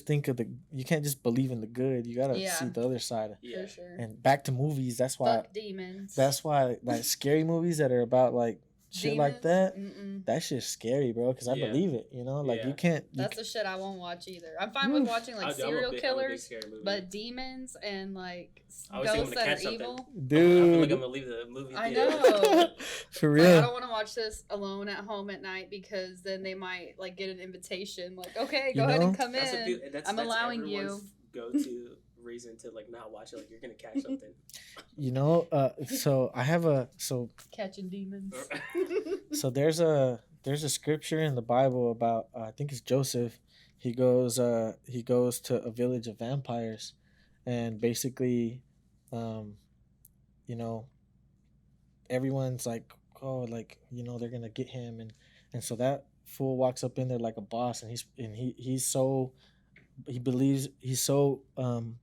think of you can't just believe in the good. You gotta see the other side. Yeah. For sure. And back to movies. That's why. Fuck demons. That's why like scary movies that are about like shit like that. Mm-mm. That shit's scary, bro. Because I believe it. Like you can't. That's the shit I won't watch either. I'm fine with watching like serial killers, but demons and like ghosts that are evil. Dude, I feel like I'm gonna leave the movie. I theater. know. For real. Like, I don't want to watch this alone at home at night because then they might like get an invitation. Like, okay, go ahead and come in. I'm allowing you. Go-to reason to like not watch it. Like you're gonna catch something. So I have Catching demons. So there's a scripture in the Bible about I think it's Joseph. He goes to a village of vampires, and basically, everyone's like, oh, like they're gonna get him, and so that fool walks up in there like a boss, and he's so he believes he's so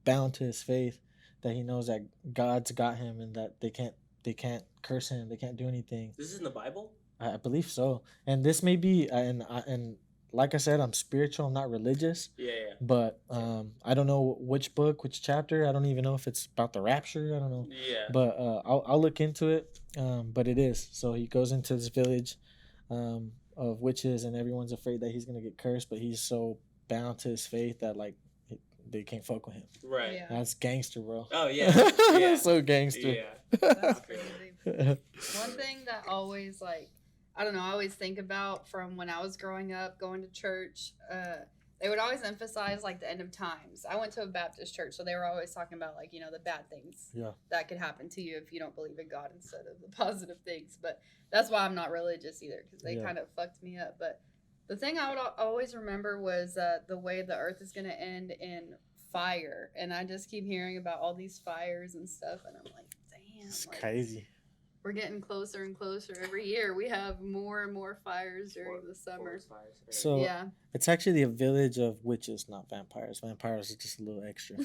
bound to his faith that he knows that God's got him and that they can't curse him, they can't do anything. This is in the Bible? I believe so. And this may be and like I said, I'm spiritual, I'm not religious. Yeah. But I don't know which book, which chapter. I don't even know if it's about the rapture. I don't know. Yeah. But I'll look into it. But it is. So he goes into this village of witches, and everyone's afraid that he's gonna get cursed, but he's so bound to his faith that like they can't fuck with him. Right. Yeah. That's gangster, bro. Oh yeah. So gangster. Yeah. That's crazy. One thing that always like I don't know, I always think about from when I was growing up, going to church, they would always emphasize like the end of times. I went to a Baptist church, so they were always talking about like, the bad things that could happen to you if you don't believe in God instead of the positive things. But that's why I'm not religious either, because they kind of fucked me up. But the thing I would always remember was the way the earth is going to end in fire. And I just keep hearing about all these fires and stuff, and I'm like, damn. It's like, crazy. we're getting closer and closer every year. We have more and more fires during the summer. Forest fires. Right. So Yeah. it's actually a village of witches, not vampires. Vampires are just a little extra.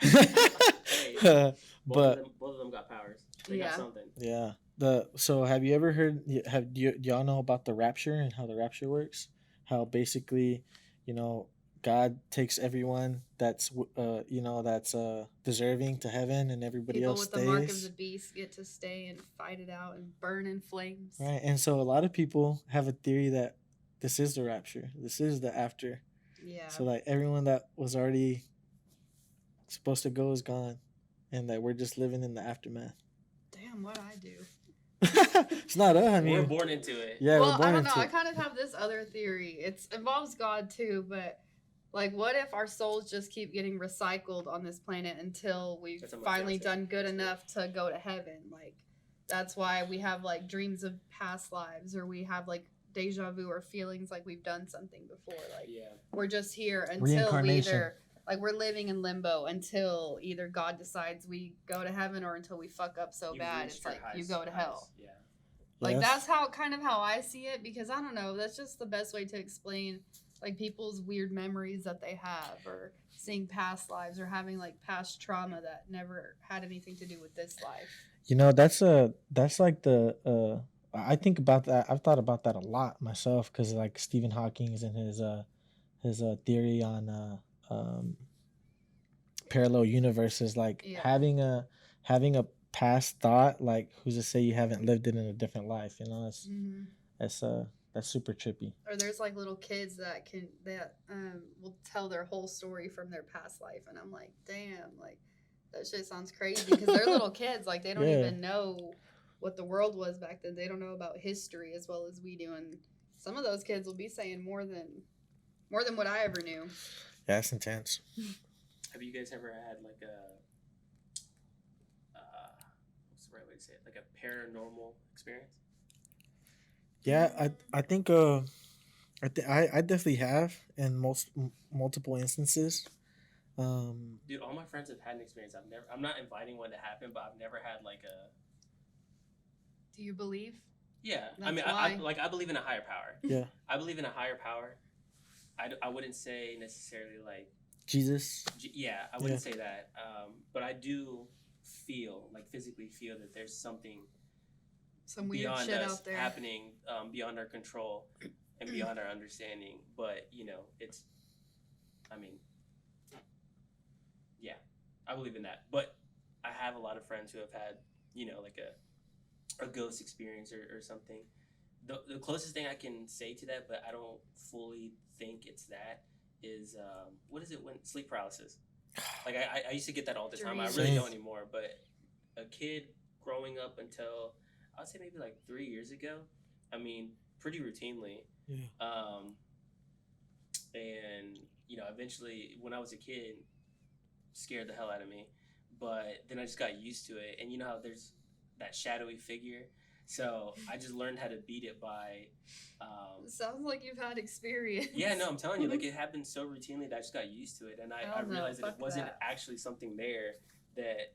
Hey, But both of them got powers. They Yeah. got something. yeah, so have you ever heard? Do y'all know about the rapture and how the rapture works? How basically, you know, God takes everyone that's that's deserving to heaven, and everybody People else with the mark of the stays. beast get to stay and fight it out and burn in flames. Right, and so a lot of people have a theory that this is the rapture. This is the after. Yeah. So like everyone that was already supposed to go is gone, and that we're just living in the aftermath. Damn, what I do. It's not us. I mean, We're born into it. yeah, Well, we're born I don't know. into I it. kind of have this other theory. It involves God too, but like, what if our souls just keep getting recycled on this planet until we've That's what my finally fiance done good thinks, too. enough to go to heaven? Like, that's why we have like dreams of past lives, or we have like deja vu or feelings like we've done something before. Like, Yeah. we're just here until we Reincarnation. either like we're living in limbo until either God decides we go to heaven or until we fuck up so You've bad reached it's your like you highest- go to hell. highest- Yeah. Like Yes. that's how kind of how I see it, because I don't know, that's just the best way to explain like people's weird memories that they have, or seeing past lives, or having like past trauma that never had anything to do with this life. You know, that's like the I think about that. I've thought about that a lot myself, because like Stephen Hawking's and his theory on parallel universes, like Yeah. having a past thought, like who's to say you haven't lived it in a different life? You know, that's super trippy. Or there's like little kids that will tell their whole story from their past life, and I'm like, damn, like that shit sounds crazy, because they're little kids, like they don't Yeah. even know what the world was back then. They don't know about history as well as we do, and some of those kids will be saying more than what I ever knew. Yeah, that's intense. Have you guys ever had like a what's the right way to say it? Like a paranormal experience? Yeah, I think I definitely have in multiple instances. Dude, all my friends have had an experience. I'm not inviting one to happen, but I've never had like a. Do you believe? Yeah, I That's mean, why. I believe in a higher power. Yeah, I believe in a higher power. I wouldn't say necessarily like. Jesus. Yeah, I wouldn't say that. But I do physically feel that there's something Some weird beyond shit us out there. happening, beyond our control and beyond our understanding. But it's. I mean. Yeah, I believe in that. But I have a lot of friends who have had, like a ghost experience or something. The closest thing I can say to that, but I don't fully think it's that, is what is it when sleep paralysis? Like I used to get that all the time. I really Dreams. don't anymore. But a kid growing up until I would say maybe like 3 years ago, I mean, pretty routinely. Yeah. And eventually when I was a kid, scared the hell out of me. But then I just got used to it, and you know how there's that shadowy figure. So I just learned how to beat it by. Sounds like you've had experience. Yeah, no, I'm telling you, like it happened so routinely that I just got used to it, and I Hell no, realized that it fuck wasn't that. actually something there. That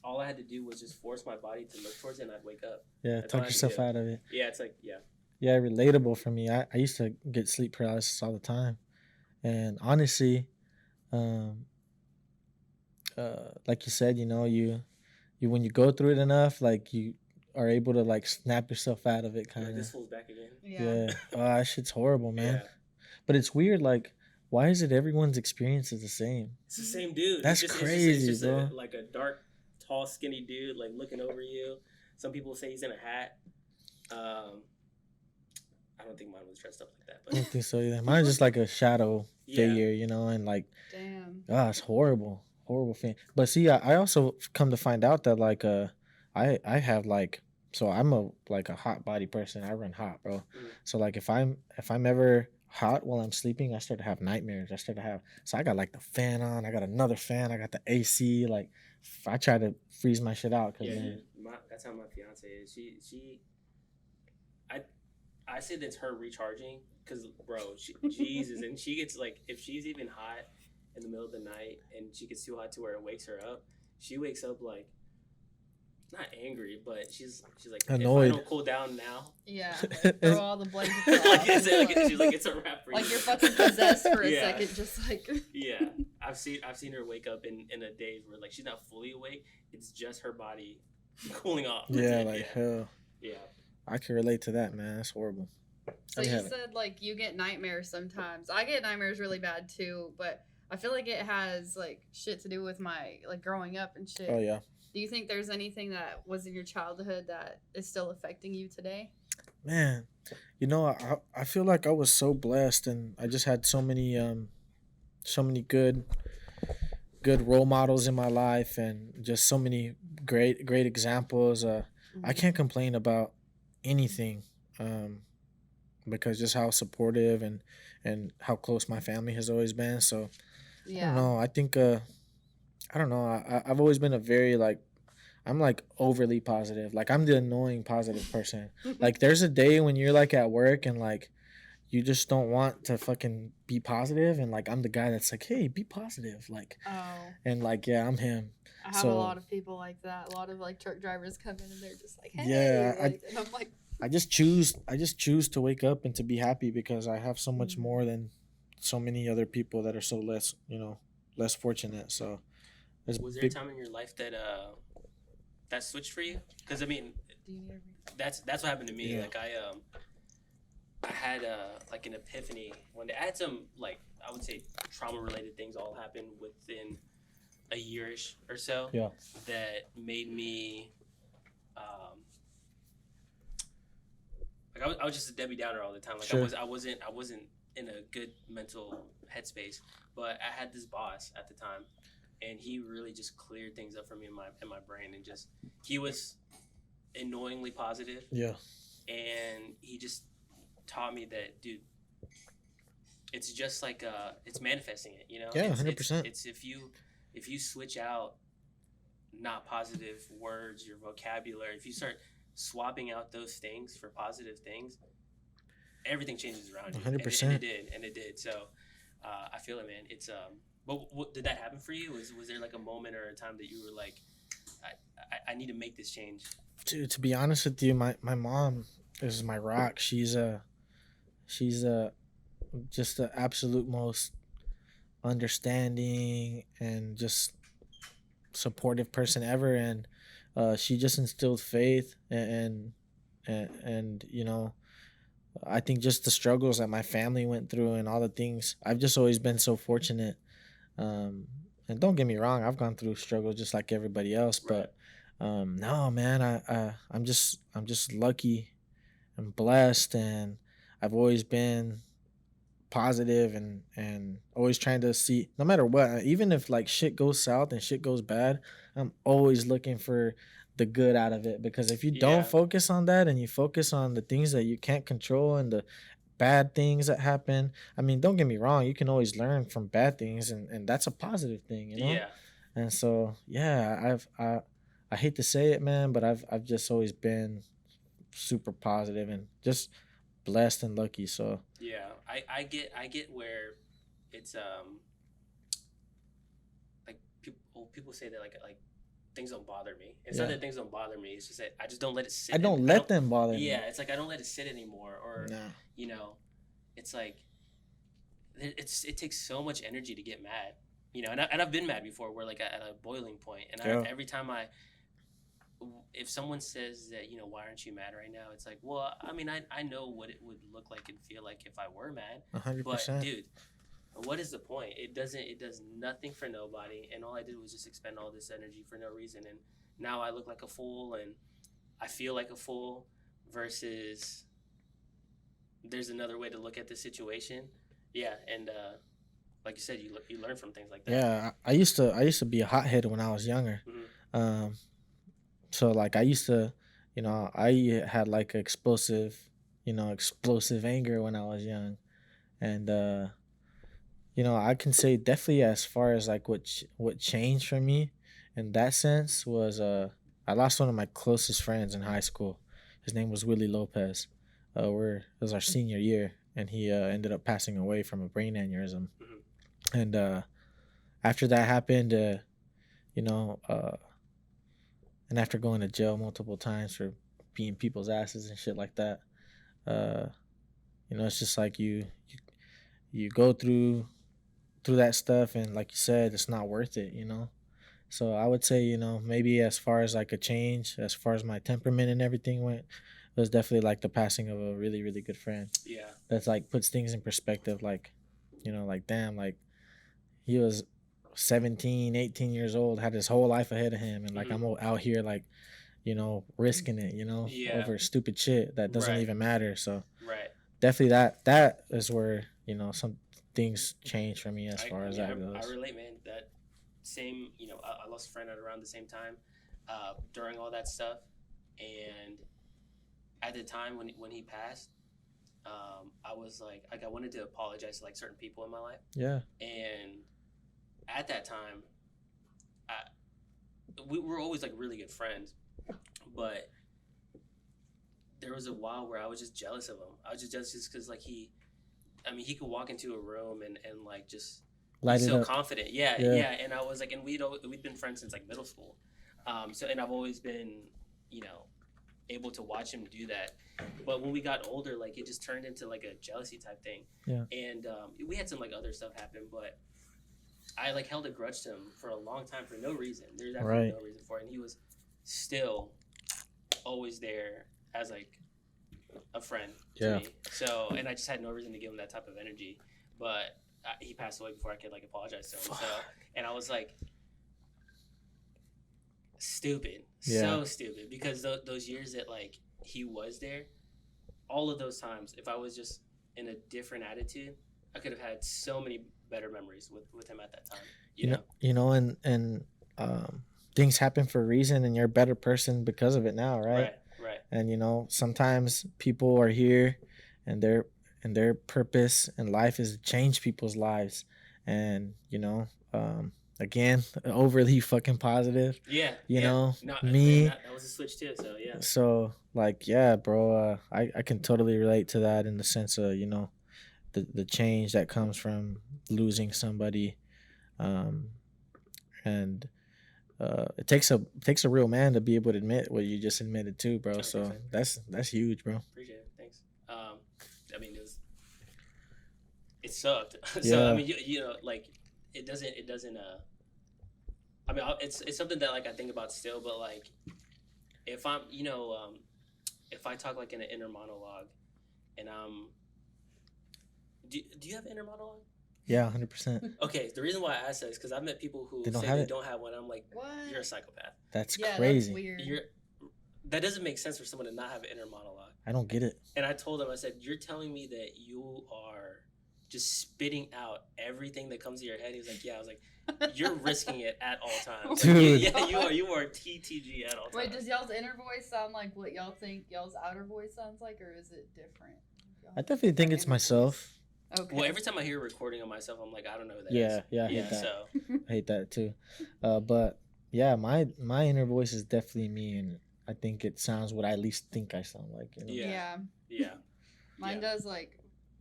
all I had to do was just force my body to look towards it, and I'd wake up. Yeah, That's all talk I had to yourself do. out of it. Yeah, it's like yeah. Yeah, relatable for me. I used to get sleep paralysis all the time, and honestly, like you said, you when you go through it enough, like you are able to like snap yourself out of it, kind Like, of. this fool's back again. Yeah. Yeah. Oh, that shit's horrible, man. Yeah. But it's weird. Like, why is it everyone's experience is the same? It's the same dude. That's it's crazy, just bro. like a dark, tall, skinny dude, like looking over you. Some people say he's in a hat. I don't think mine was dressed up like that, I don't but think so either. Mine's just like a shadow Yeah. figure, and like, Damn. it's horrible thing. But see, I also come to find out that like, I have like, so I'm a hot body person. I run hot, bro. Mm. So like, if I'm ever hot while I'm sleeping, I start to have nightmares. So I got like the fan on. I got another fan. I got the AC. Like, I try to freeze my shit out. Cause yeah, man, dude, that's how my fiance is. She, I say that's her recharging, cause bro, Jesus, and she gets like if she's even hot in the middle of the night and she gets too hot to where it wakes her up, she wakes up like not angry, but she's like, Annoyed. if I don't cool down now, Yeah, like, throw all the blankets off. like, and she's like, it's a wrap for you. like you're fucking possessed for a Yeah. second, just like. Yeah, I've seen her wake up in a daze where like she's not fully awake. It's just her body cooling off. Yeah, like hell. Yeah. I can relate to that, man. That's horrible. So you said like you get nightmares sometimes. I get nightmares really bad too, but I feel like it has like shit to do with my like growing up and shit. Oh yeah. Do you think there's anything that was in your childhood that is still affecting you today? Man, you know, I feel like I was so blessed, and I just had so many good role models in my life, and just so many great examples. I can't complain about anything, because just how supportive and how close my family has always been. So I don't know. I think I don't know. I've always been a very like, I'm like overly positive. Like I'm the annoying positive person. Like there's a day when you're like at work and like you just don't want to fucking be positive, and like I'm the guy that's like, hey, be positive. Like, and like, yeah, I'm him. I have a lot of people like that. A lot of like truck drivers come in and they're just like, hey, yeah, like, and I'm like, I just choose to wake up and to be happy because I have so much more than so many other people that are so less, less fortunate. So was there a time in your life that that switched for you? Because I mean, that's what happened to me. Yeah. Like I had like an epiphany one day. I had some like, I would say, trauma related things all happen within a yearish or so. Yeah. That made me like I was just a Debbie Downer all the time. Like sure. I wasn't in a good mental headspace. But I had this boss at the time, and he really just cleared things up for me in my brain, and just he was annoyingly positive. Yeah. And he just taught me that, dude, it's just like it's manifesting it, you know? Yeah, 100%. It's if you switch out not positive words, your vocabulary, if you start swapping out those things for positive things, everything changes around you. 100%. And it did. So I feel it, man. It's but what did that happen for you? Was there like a moment or a time that you were like, I need to make this change? To be honest with you, my mom is my rock. She's just the absolute most understanding and just supportive person ever, and she just instilled faith and I think just the struggles that my family went through and all the things, I've just always been so fortunate. And don't get me wrong, I've gone through struggles just like everybody else, right. But no, man, I'm just lucky and blessed, and I've always been positive and always trying to see, no matter what, even if like shit goes south and shit goes bad, I'm always looking for the good out of it, because if you don't focus on that and you focus on the things that you can't control and the bad things that happen, I mean, don't get me wrong, you can always learn from bad things, and that's a positive thing, Yeah. And so I hate to say it, man, but I've just always been super positive and just blessed and lucky. So yeah, I get where it's like people say that like things don't bother me. It's not that things don't bother me. It's just that I just don't let it sit. I don't let them bother me. Yeah, it's like I don't let it sit anymore. Or it's like it takes so much energy to get mad. And I've been mad before, where like at a boiling point, and every time if someone says that, why aren't you mad right now? It's like, well, I mean, I know what it would look like and feel like if I were mad. 100%. But dude, what is the point? It does nothing for nobody, and all I did was just expend all this energy for no reason, and now I look like a fool and I feel like a fool, versus there's another way to look at the situation. Yeah, and like you said, you learn from things like that. Yeah, I used to be a hothead when I was younger. Mm-hmm. So like I used to, I had like explosive anger when I was young, and I can say definitely as far as like what changed for me in that sense was I lost one of my closest friends in high school. His name was Willie Lopez. It was our senior year, and he ended up passing away from a brain aneurysm. Mm-hmm. And after that happened, and after going to jail multiple times for beating people's asses and shit like that, uh, it's just like you go through that stuff, and like you said, it's not worth it. So I would say, maybe as far as like a change, as far as my temperament and everything went, it was definitely like the passing of a really, really good friend. Yeah. That's like puts things in perspective. Like, like damn, like he was 17, 18 years old, had his whole life ahead of him. And like, I'm out here like, risking it, Yeah. over stupid shit that doesn't Right. even matter. So Right. definitely that is where, some things change for me as far as that I goes. relate, man. That same, I lost a friend at around the same time, during all that stuff, and at the time when he passed, I was like I wanted to apologize to like certain people in my life, Yeah. and at that time, we were always like really good friends, but there was a while where I was just jealous of him. I was just jealous just because like he could walk into a room and like just Light be it so up. confident. Yeah. And I was like, and we'd been friends since like middle school. So, and I've always been, able to watch him do that. But when we got older, like it just turned into like a jealousy type thing. Yeah. And we had some like other stuff happen, but I like held a grudge to him for a long time for no reason. There's absolutely no reason for it. And he was still always there as like a friend to me. So, and I just had no reason to give him that type of energy. But he passed away before I could like apologize to him. So, and I was like, stupid, so stupid, because those years that like he was there, all of those times, if I was just in a different attitude, I could have had so many better memories with him at that time. And things happen for a reason, and you're a better person because of it now, right? Right. And sometimes people are here, and their purpose in life is to change people's lives, and again, overly fucking positive. Yeah. No, me. That was a switch too. So yeah. So like, yeah, bro. I can totally relate to that in the sense of the change that comes from losing somebody, and it takes a real man to be able to admit what you just admitted to, bro. So that's huge, bro. Appreciate it. Thanks. It sucked. So I mean, like it doesn't. It's something that like I think about still, but like if I'm, if I talk like in an inner monologue, and do you have inner monologue? Yeah, 100%. Okay, the reason why I ask that is because I've met people who don't say have they it. don't have one. I'm like, What? you're a psychopath. That's Yeah, crazy. that's weird. That doesn't make sense for someone to not have an inner monologue. I don't get it. And I told him, I said, you're telling me that you are just spitting out everything that comes to your head. He was like, yeah. I was like, you're risking it at all times. Dude. You are TTG at all times. Wait, does y'all's inner voice sound like what y'all think y'all's outer voice sounds like, or is it different? I definitely think it's myself. Okay. Well, every time I hear a recording of myself, I'm like, I don't know who that is. Yeah, I hate that. So I hate that too. But yeah, my inner voice is definitely me, and I think it sounds what I at least think I sound like. Yeah. Mine does, like,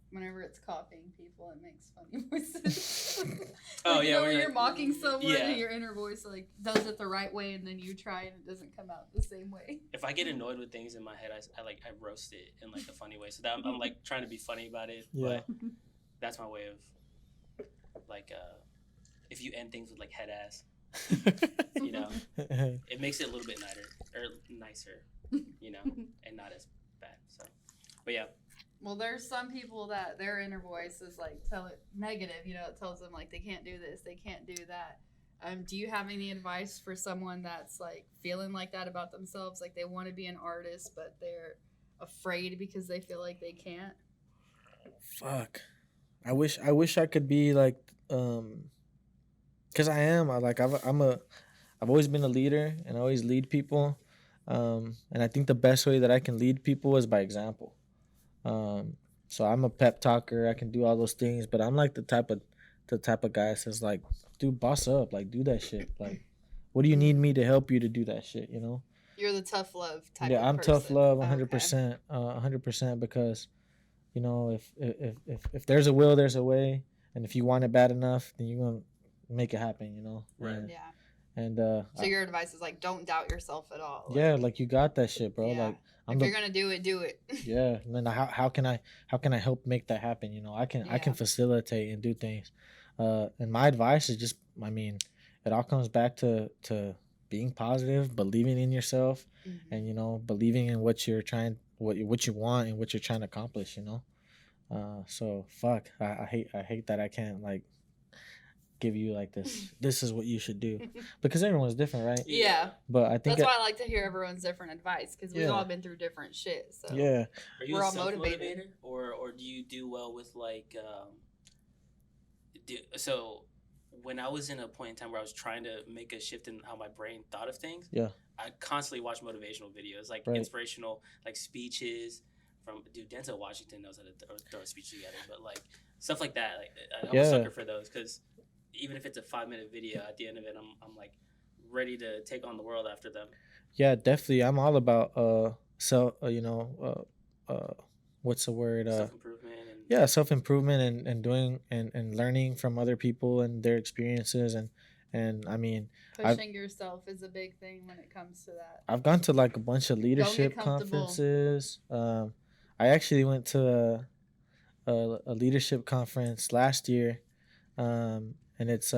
whenever it's copying people, it makes funny voices. Oh, like, yeah, when when you're you're mocking someone yeah. and your inner voice like does it the right way, and then you try and it doesn't come out the same way. If I get annoyed with things in my head, I roast it in like a funny way. So that I'm like trying to be funny about it. Yeah. But that's my way of like if you end things with like head ass, it makes it a little bit nicer, and not as bad. So, but yeah. Well, there's some people that their inner voice is like tell it negative. It tells them like they can't do this, they can't do that. Do you have any advice for someone that's like feeling like that about themselves? Like they want to be an artist, but they're afraid because they feel like they can't. Fuck. I wish I could be like, cause I am. I've always been a leader, and I always lead people. And I think the best way that I can lead people is by example. So I'm a pep talker. I can do all those things, but I'm like the type of guy that says like, dude, boss up, like do that shit. Like, what do you need me to help you to do that shit? You're the tough love type. Yeah, of I'm person. tough love, Okay. 100%, 100%. Because, if there's a will, there's a way, and if you want it bad enough, then you're gonna make it happen. Right. And, Yeah. And So your advice is like, don't doubt yourself at all. yeah, like you got that shit, bro. Yeah. Like I'm if the you're gonna do it, do it. yeah. And then how can I help make that happen? You know, I can Yeah. facilitate and do things. And my advice is just, I mean, it all comes back to being positive, believing in yourself, and you know, believing in what you're trying, what you want, and what you're trying to accomplish. You know. So fuck, I hate that I can't like give you like this is what you should do, because everyone's different, right? Yeah. But I think That's why I like to hear everyone's different advice, because we've Yeah. all been through different shit. So yeah, Are you We're a all self-motivator, motivated. or do you do well with like so when I was in a point in time where I was trying to make a shift in how my brain thought of things, Yeah. I constantly watch motivational videos, like Right. inspirational, like speeches from Denzel Washington knows how to throw a speech together, but like stuff like that. Like I'm a Yeah. sucker for those, because even if it's a 5-minute video, at the end of it, I'm like ready to take on the world after them. yeah, definitely. I'm all about you know, what's the word? Self improvement and Yeah, self improvement and doing and learning from other people and their experiences, and I mean, pushing yourself is a big thing when it comes to that. I've gone to like a bunch of leadership comfortable. conferences. I actually went to a leadership conference last year, and it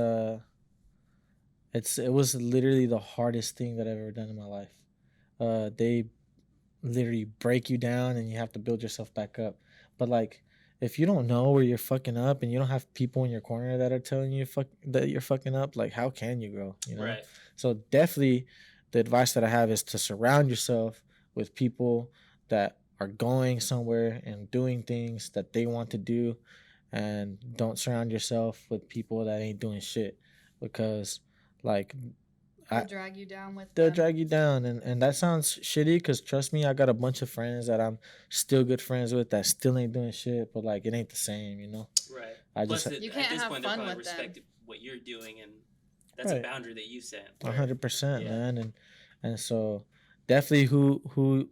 was literally the hardest thing that I've ever done in my life. They literally break you down and you have to build yourself back up. But like, if you don't know where you're fucking up and you don't have people in your corner that are telling you that you're fucking up, like how can you grow? You know. right. So definitely, the advice that I have is to surround yourself with people that are going somewhere and doing things that they want to do, and don't surround yourself with people that ain't doing shit, because like They'll drag you down with they'll them. drag you down, and that sounds shitty, because trust me, I got a bunch of friends that I'm still good friends with that still ain't doing shit, but like it ain't the same, you know. Right. I Plus, just You at can't this have point, they'll fun probably with them. respect what you're doing, and that's a Right. boundary that you set. 100%, Yeah. man, and so definitely who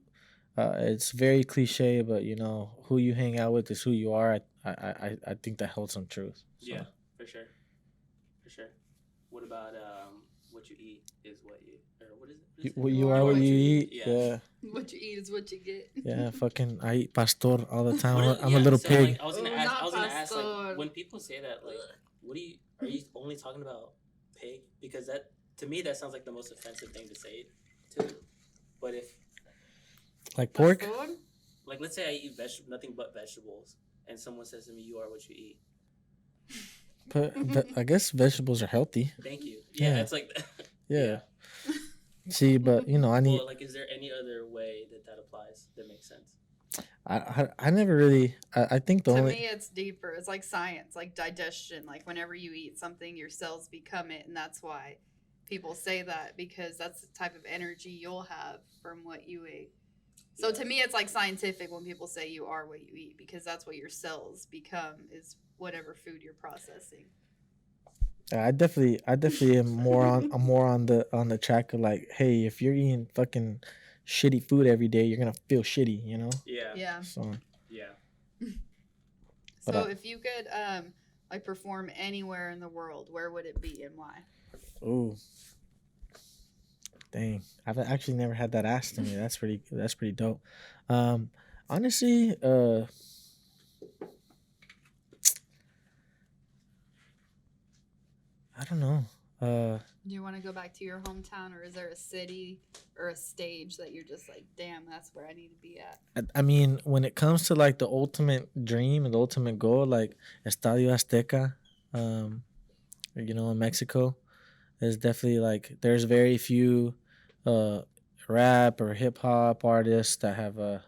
it's very cliche, but you know, who you hang out with is who you are. I think that holds some truth. So. Yeah, for sure. For sure. What about what you eat is what you, or what is it? What you are what you eat. Yeah. What you eat is what you get. Yeah, fucking I eat pastor all the time. What I'm a little pig. Like, I was gonna Oh, ask. not I was gonna ask, pastor. like, when people say that, like, what do you? Are you only talking about pig? Because that, to me, that sounds like the most offensive thing to say to. But if, Like pork. Pastor? like, let's say I eat nothing but vegetables, and someone says to me, "You are what you eat." But I guess vegetables are healthy. Thank you. Yeah, Yeah. it's like. Yeah. See, but you know, I need. Well, like, is there any other way that applies that makes sense? I never really. I think the To only. me, it's deeper. It's like science, like digestion. Like whenever you eat something, your cells become it, and that's why people say that, because that's the type of energy you'll have from what you ate. So Yeah. to me, it's like scientific when people say you are what you eat, because that's what your cells become, is whatever food you're processing. I definitely am more on the track of like, hey, if you're eating fucking shitty food every day, you're gonna feel shitty, you know. Yeah. Yeah. So Yeah. But, So if you could like perform anywhere in the world, where would it be and why? ooh, dang, I've actually never had that asked to me. That's pretty dope. Honestly, I don't know. Do you want to go back to your hometown, or is there a city or a stage that you're just like, damn, that's where I need to be at? I mean, when it comes to like the ultimate dream and the ultimate goal, like Estadio Azteca, you know, in Mexico, is definitely like there's very few rap or hip hop artists that have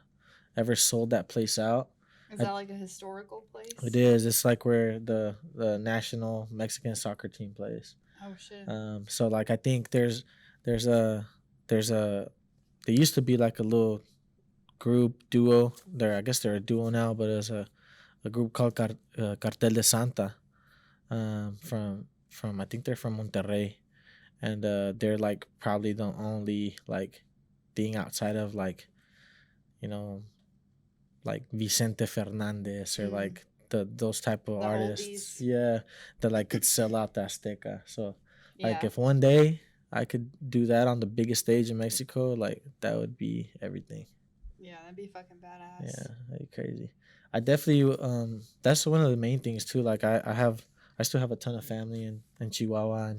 ever sold that place out. Is that like a historical place? It is. It's like where the national Mexican soccer team plays. Oh shit. So like I think there's a there used to be like a little group duo. I guess they're a duo now, but it's a group called Cartel de Santa, from I think they're from Monterrey, and they're like probably the only like thing outside of like, you know, like Vicente Fernandez or like those type of The artists, oldies. yeah, that like could sell out the Azteca. So like Yeah. if one day I could do that on the biggest stage in Mexico, like that would be everything. Yeah, that'd be fucking badass. Yeah, that'd be crazy. I definitely that's one of the main things too. Like I still have a ton of family in Chihuahua,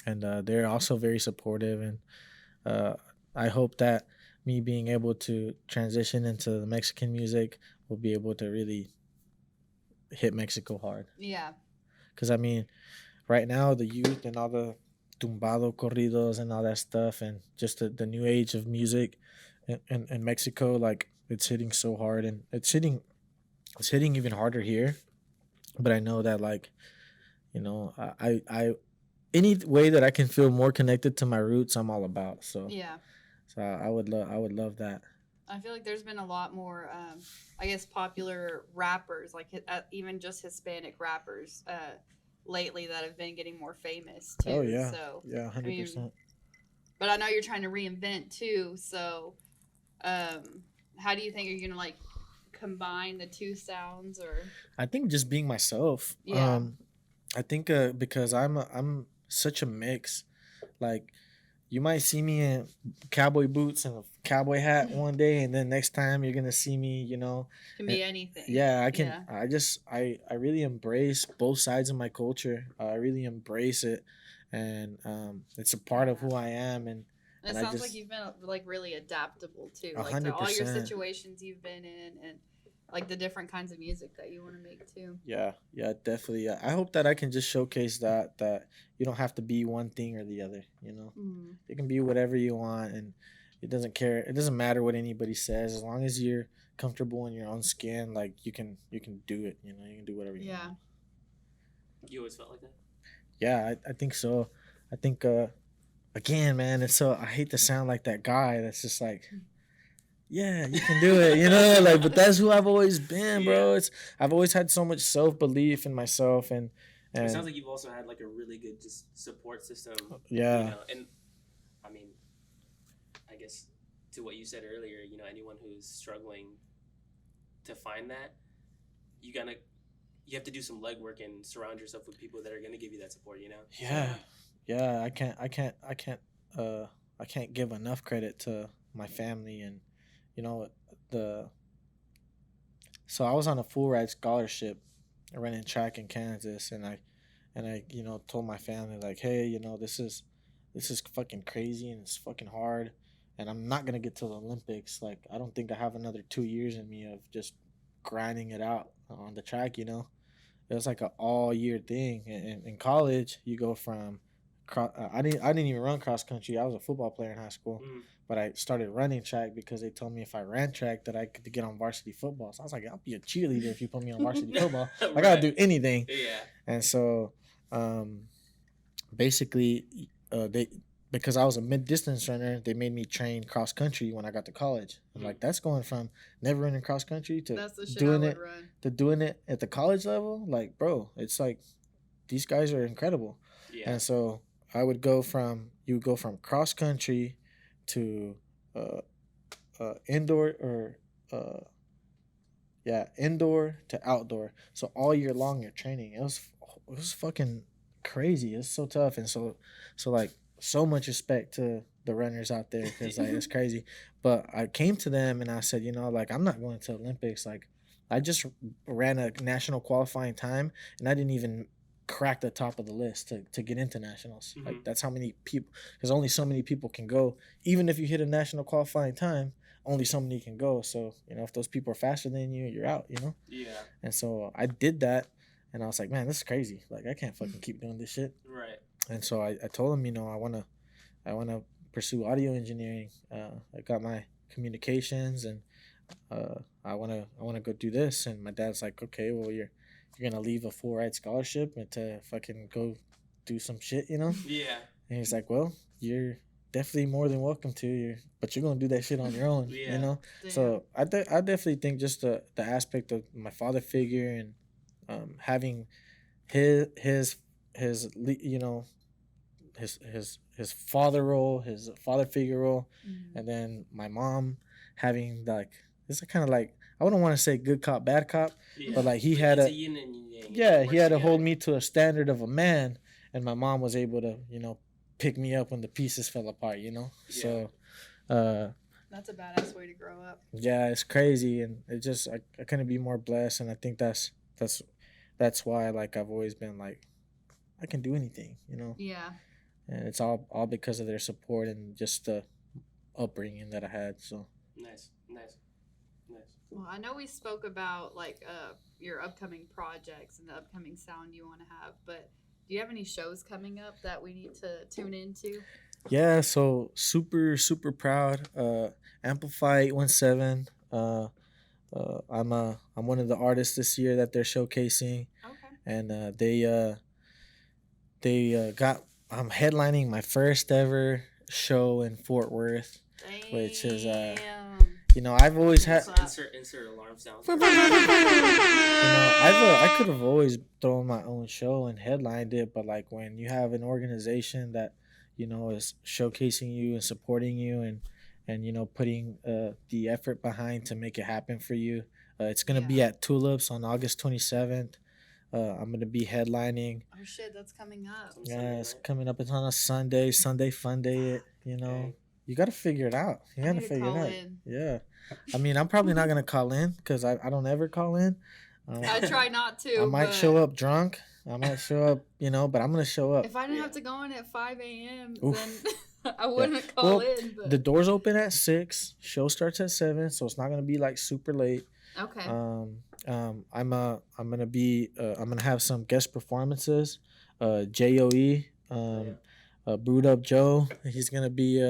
and they're also very supportive, and uh I hope that me being able to transition into the Mexican music will be able to really hit Mexico hard. Yeah. Because I mean, right now the youth and all the tumbado corridos and all that stuff, and just the new age of music in Mexico, like it's hitting so hard, and it's hitting even harder here. But I know that, like, you know, I any way that I can feel more connected to my roots, I'm all about. So Yeah. so I would love that. I feel like there's been a lot more, I guess, popular rappers, like even just Hispanic rappers, lately that have been getting more famous too. Oh yeah, So, yeah, I mean, 100%. but I know you're trying to reinvent too. So, how do you think you're gonna like combine the two sounds, or? I think just being myself. Yeah. I think because I'm such a mix. Like, you might see me in cowboy boots and a cowboy hat one day, and then next time you're gonna see me, you know. Can be anything. Yeah, I can. Yeah. I really embrace both sides of my culture. I really embrace it, and it's a part of who I am. And It and I sounds just like you've been like really adaptable too, like to all your 100%. situations you've been in, and like the different kinds of music that you want to make too. Yeah, yeah, definitely. Yeah. I hope that I can just showcase that you don't have to be one thing or the other. You know, Mm. you can be whatever you want, and it doesn't care. It doesn't matter what anybody says, as long as you're comfortable in your own skin. Like, you can do it. You know, you can do whatever you Yeah. want. You always felt like that? Yeah, I think so. I think again, man, it's so, I hate to sound like that guy that's just like, yeah, you can do it, you know, like, but that's who I've always been, bro. Yeah. It's I've always had so much self belief in myself, and It sounds like you've also had like a really good just support system. Yeah. You know, and I mean, I guess to what you said earlier, you know, anyone who's struggling to find that, you have to do some legwork and surround yourself with people that are gonna give you that support. You know. yeah, I can't give enough credit to my family, and you know, the so I was on a full ride scholarship running track in Kansas, and I you know, told my family, like, hey, you know, this is fucking crazy, and it's fucking hard, and I'm not gonna get to the Olympics. Like, I don't think I have another 2 years in me of just grinding it out on the track. You know, it was like an all year thing. In college, you go from I didn't even run cross country. I was a football player in high school, but I started running track because they told me if I ran track that I could get on varsity football. So I was like, I'll be a cheerleader if you put me on varsity football. I gotta do anything. Yeah. And so, basically, they, because I was a mid distance runner, they made me train cross country when I got to college. I'm like, that's going from never running cross country to That's the shit doing I it would run. to doing it at the college level. Like, bro, it's like these guys are incredible. Yeah. And so I would go from cross country to indoor, or indoor to outdoor. So all year long you're training. It was fucking crazy. It's so tough, and so like, so much respect to the runners out there, because like, it's crazy. But I came to them and I said, you know, like, I'm not going to Olympics. Like, I just ran a national qualifying time, and I didn't even crack the top of the list to get into nationals. Like, that's how many people, because only so many people can go. Even if you hit a national qualifying time, only so many can go. So, you know, if those people are faster than you, you're out, you know? Yeah. And so I did that, and I was like, man, this is crazy. Like, I can't fucking keep doing this shit. Right. And so I told him, you know, I wanna pursue audio engineering. I got my communications, and I wanna go do this. And my dad's like, okay, well, you're gonna leave a full ride scholarship and to fucking go do some shit, you know? Yeah. And he's like, well, you're definitely more than welcome to, but you're gonna do that shit on your own, Yeah. you know? Damn. So I definitely think just the aspect of my father figure, and having his you know, his father role, his father figure role, and then my mom having, like, it's kind of like, I wouldn't want to say good cop bad cop, Yeah. but like, he Like, had it's a yin and yang. yeah, It he had to works hold together. me to a standard of a man, and my mom was able to, you know, pick me up when the pieces fell apart, you know. Yeah. So That's a badass way to grow up. yeah, it's crazy, and it just I couldn't be more blessed, and I think that's why like I've always been like I can do anything, you know, Yeah. and it's all because of their support and just the upbringing that I had. So Nice. Well, I know we spoke about like your upcoming projects and the upcoming sound you want to have, but do you have any shows coming up that we need to tune into? yeah, so super proud. Amplify 817. I'm one of the artists this year that they're showcasing, Okay. and they got I'm headlining my first ever show in Fort Worth, which is you know I've always had. Insert alarm sound. You know, I could have always thrown my own show and headlined it, but like when you have an organization that you know is showcasing you and supporting you and you know putting the effort behind to make it happen for you, it's gonna be Yeah. at Tulips on August 27th. I'm gonna be headlining. Oh shit, that's coming up. Yeah, Sunday, it's right? coming up. It's on a Sunday. Sunday fun day. It you know. Okay. You gotta figure it out. You I gotta need to figure it call out. in. Yeah, I mean, I'm probably not gonna call in because I don't ever call in. I try not to. I might but show up drunk. I might show up, you know, but I'm gonna show up. If I didn't Yeah. have to go in at 5 a.m., Oof. then I wouldn't call Well, in. But The doors open at 6. Show starts at 7, so it's not gonna be like super late. okay. I'm gonna have some guest performances. JOE, Brewed Up Joe. He's gonna be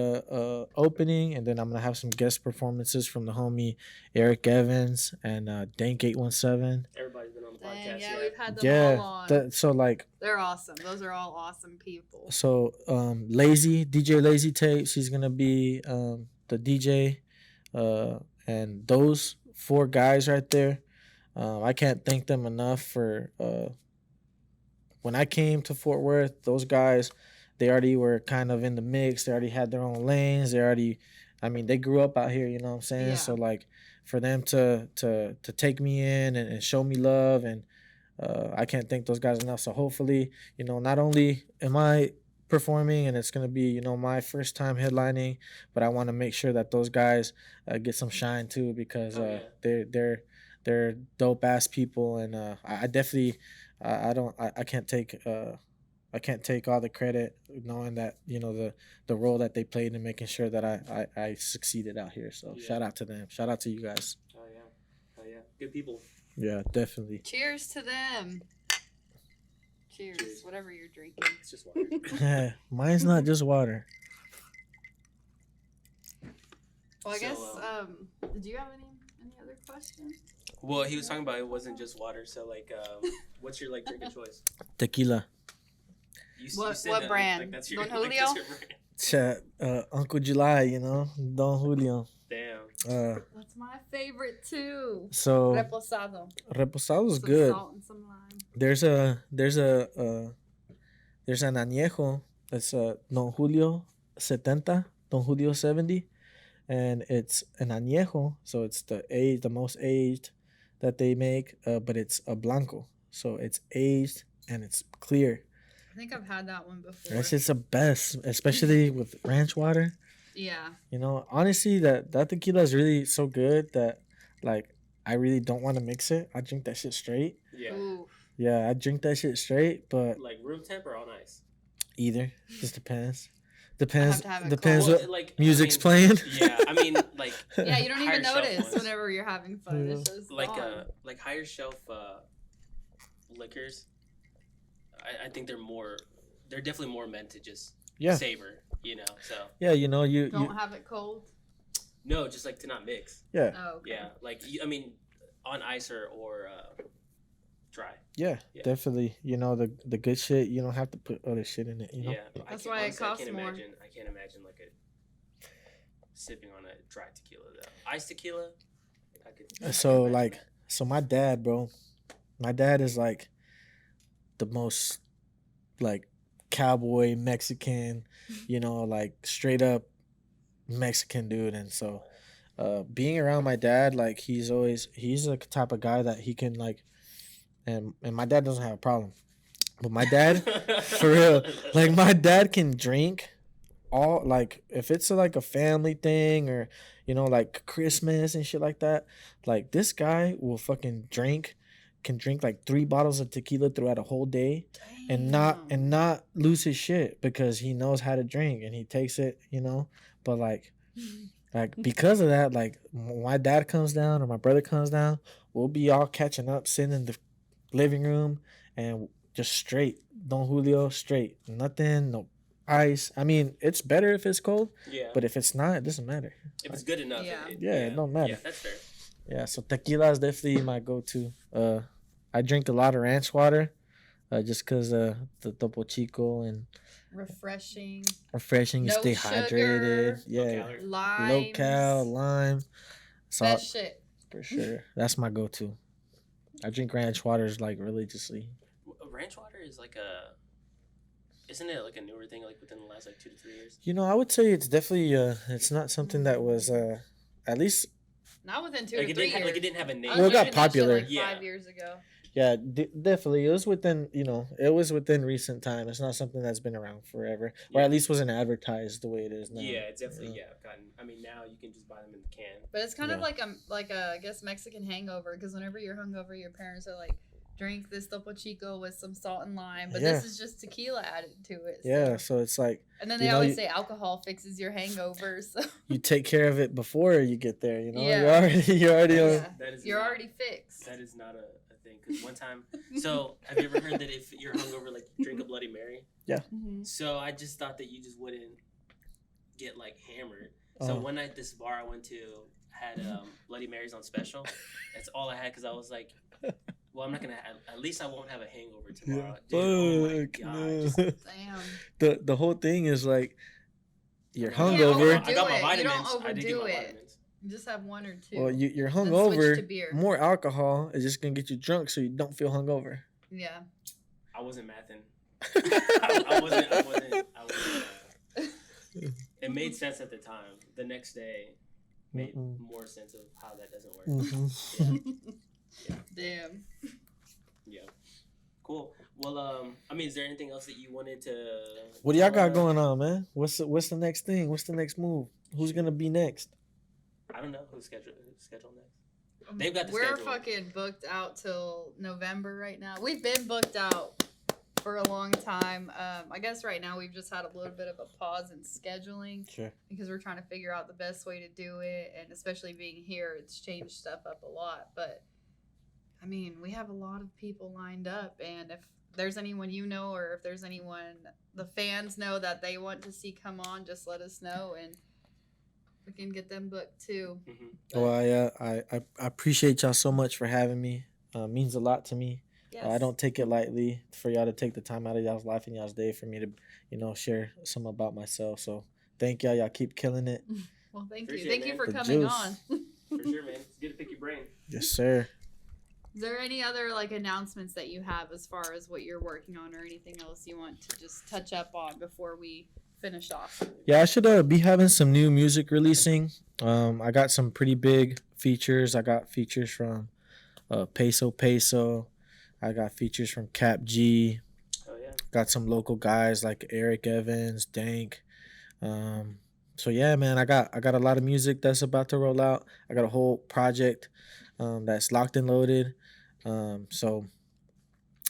opening, and then I'm gonna have some guest performances from the homie Eric Evans and Dank 817. Everybody's been on the Dang, podcast. yeah, we've had them Yeah, all on. so like They're awesome. Those are all awesome people. so Lazy DJ Lazy Tapes. He's gonna be the DJ, and those 4 guys right there. I can't thank them enough for when I came to Fort Worth. Those guys, they already were kind of in the mix. They already had their own lanes. I mean, they grew up out here. You know what I'm saying? Yeah. So like, for them to take me in and show me love, and I can't thank those guys enough. So hopefully, you know, not only am I performing and it's gonna be you know my first time headlining, but I want to make sure that those guys get some shine too because Oh, they're dope ass people, and I definitely I can't take I can't take all the credit knowing that you know the role that they played in making sure that I succeeded out here. So Yeah. shout out to them. Shout out to you guys. Oh yeah. Good people. Yeah, definitely. Cheers to them. Cheers. Cheers. Whatever you're drinking. It's just water. Mine's not just water. Well, I So, guess. Did you have any other questions? Well, he was talking about it wasn't just water. So like, what's your like drink of choice? Tequila. You What said that, brand? Like, that's your, Don like, that's Julio? your brand. Uncle July, you know, Don Julio. Damn. That's my favorite too. So Reposado. Reposado's Some good. salt and some lime. There's an añejo. It's Don Julio 70, Don Julio 70, and it's an añejo, so it's the most aged that they make, but it's a blanco, so it's aged and it's clear. I think I've had that one before. That's just the best, especially with ranch water. Yeah. You know, honestly, that tequila is really so good that like I really don't want to mix it. I drink that shit straight. Yeah. Ooh. Yeah, I drink that shit straight, but Like room temp or on ice? either just depends. I have to have it Depends cold. what like music's I mean, playing. Yeah, I mean like Yeah, you don't Higher even shelf notice ones. whenever you're having fun. It's just like gone. like higher shelf liquors. I think they're definitely more meant to just Yeah. savor, you know. So Yeah, you know you Don't have it cold. no, just like to not mix. yeah Oh, okay. Yeah, like I mean, on ice or dry. yeah Yeah. definitely. You know the good shit. You don't have to put other shit in it. You know. Yeah, That's why it costs more. I can't imagine like sipping on a dry tequila though. Iced tequila, I could. So imagine like that. so my dad, bro, my dad is like the most like cowboy Mexican, you know, like straight up Mexican dude, and so being around my dad, like he's the type of guy that he can like, and my dad doesn't have a problem. But my dad, for real, like my dad can drink all, like if it's like a family thing or like Christmas and shit like that. Like this guy will fucking can drink like 3 bottles of tequila throughout a whole day and Damn. not lose his shit because he knows how to drink and he takes it, But like because of that, like when my dad comes down or my brother comes down, we'll be all catching up, sitting in the living room and just straight Don Julio, straight, nothing, no ice. I mean, it's better if it's cold, Yeah. but if it's not, it doesn't matter. If it's good enough. Yeah. It don't matter. Yeah, that's fair. Yeah, so tequila is definitely my go-to. I drink a lot of ranch water, just cause the Topo Chico and Refreshing. refreshing. You No stay sugar. hydrated. Yeah, calories. low cal, lime, salt Best shit. for sure. That's my go-to. I drink ranch waters like religiously. Ranch water is like isn't it like a newer thing, like within the last like 2 to 3 years? I would say it's definitely it's not something that was at least Not within 2 Like to it 3 didn't have, years. like it didn't have a name. I was Well, it got drinking that shit, popular. like Yeah. 5 years ago. yeah, definitely it was within it was within recent time. It's not something that's been around forever, or Yeah. at least wasn't advertised the way it is now. Yeah, it's definitely gotten. I mean, now you can just buy them in the can. But it's kind of Yeah. like a I guess Mexican hangover because whenever you're hungover, your parents are like, drink this Topo Chico with some salt and lime, but Yeah. this is just tequila added to it. So. Yeah, so it's like And then you they know, always you- say alcohol fixes your hangover, so you take care of it before you get there. Yeah. You're already on. yeah, That is you're not- already fixed. That is not a thing. Because one time, so have you ever heard that if you're hungover, like drink a Bloody Mary? Mhm. So I just thought that you just wouldn't get like hammered. So Oh. one night, this bar I went to had Bloody Marys on special. That's all I had because I was like, well, I'm not gonna. At least I won't have a hangover tomorrow. Dude, oh my Fuck, god! no. Just- Damn. The whole thing is like you're You can't hungover. overdo I got my it. You vitamins. don't I did get my overdo it. vitamins. You just have one or two. Well, you're Then switch to hungover. beer. More alcohol is just gonna get you drunk, so you don't feel hungover. Yeah. I wasn't mathing. I wasn't. It made sense at the time. The next day made Mm-mm. more sense of how that doesn't work. Mhm. Damn. Yeah. Cool. Well, I mean, is there anything else that you wanted to? What do y'all got going on, man? What's the next thing? What's the next move? Who's gonna be next? I don't know who's scheduled next. They've got the We're schedule. fucking booked out till November right now. We've been booked out for a long time. I guess right now we've just had a little bit of a pause in scheduling Sure. because we're trying to figure out the best way to do it, and especially being here, it's changed stuff up a lot. But I mean, we have a lot of people lined up, and if there's anyone you know, or if there's anyone the fans know that they want to see come on, just let us know, and we can get them booked too. Mhm. Well, I appreciate y'all so much for having me. Means a lot to me. Yes. I don't take it lightly for y'all to take the time out of y'all's life and y'all's day for me to share some about myself. So thank y'all. Y'all keep killing it. Well, thank Appreciate you. Thank it, you man. for The coming juice. on. For sure, man. It's good to pick your brain. Yes, sir. Is there any other like announcements that you have as far as what you're working on, or anything else you want to just touch up on before we finish off? Yeah, I should be having some new music releasing. I got some pretty big features. I got features from Peso. I got features from Cap G. Oh yeah. Got some local guys like Eric Evans, Dank. So yeah, man, I got a lot of music that's about to roll out. I got a whole project that's locked and loaded. So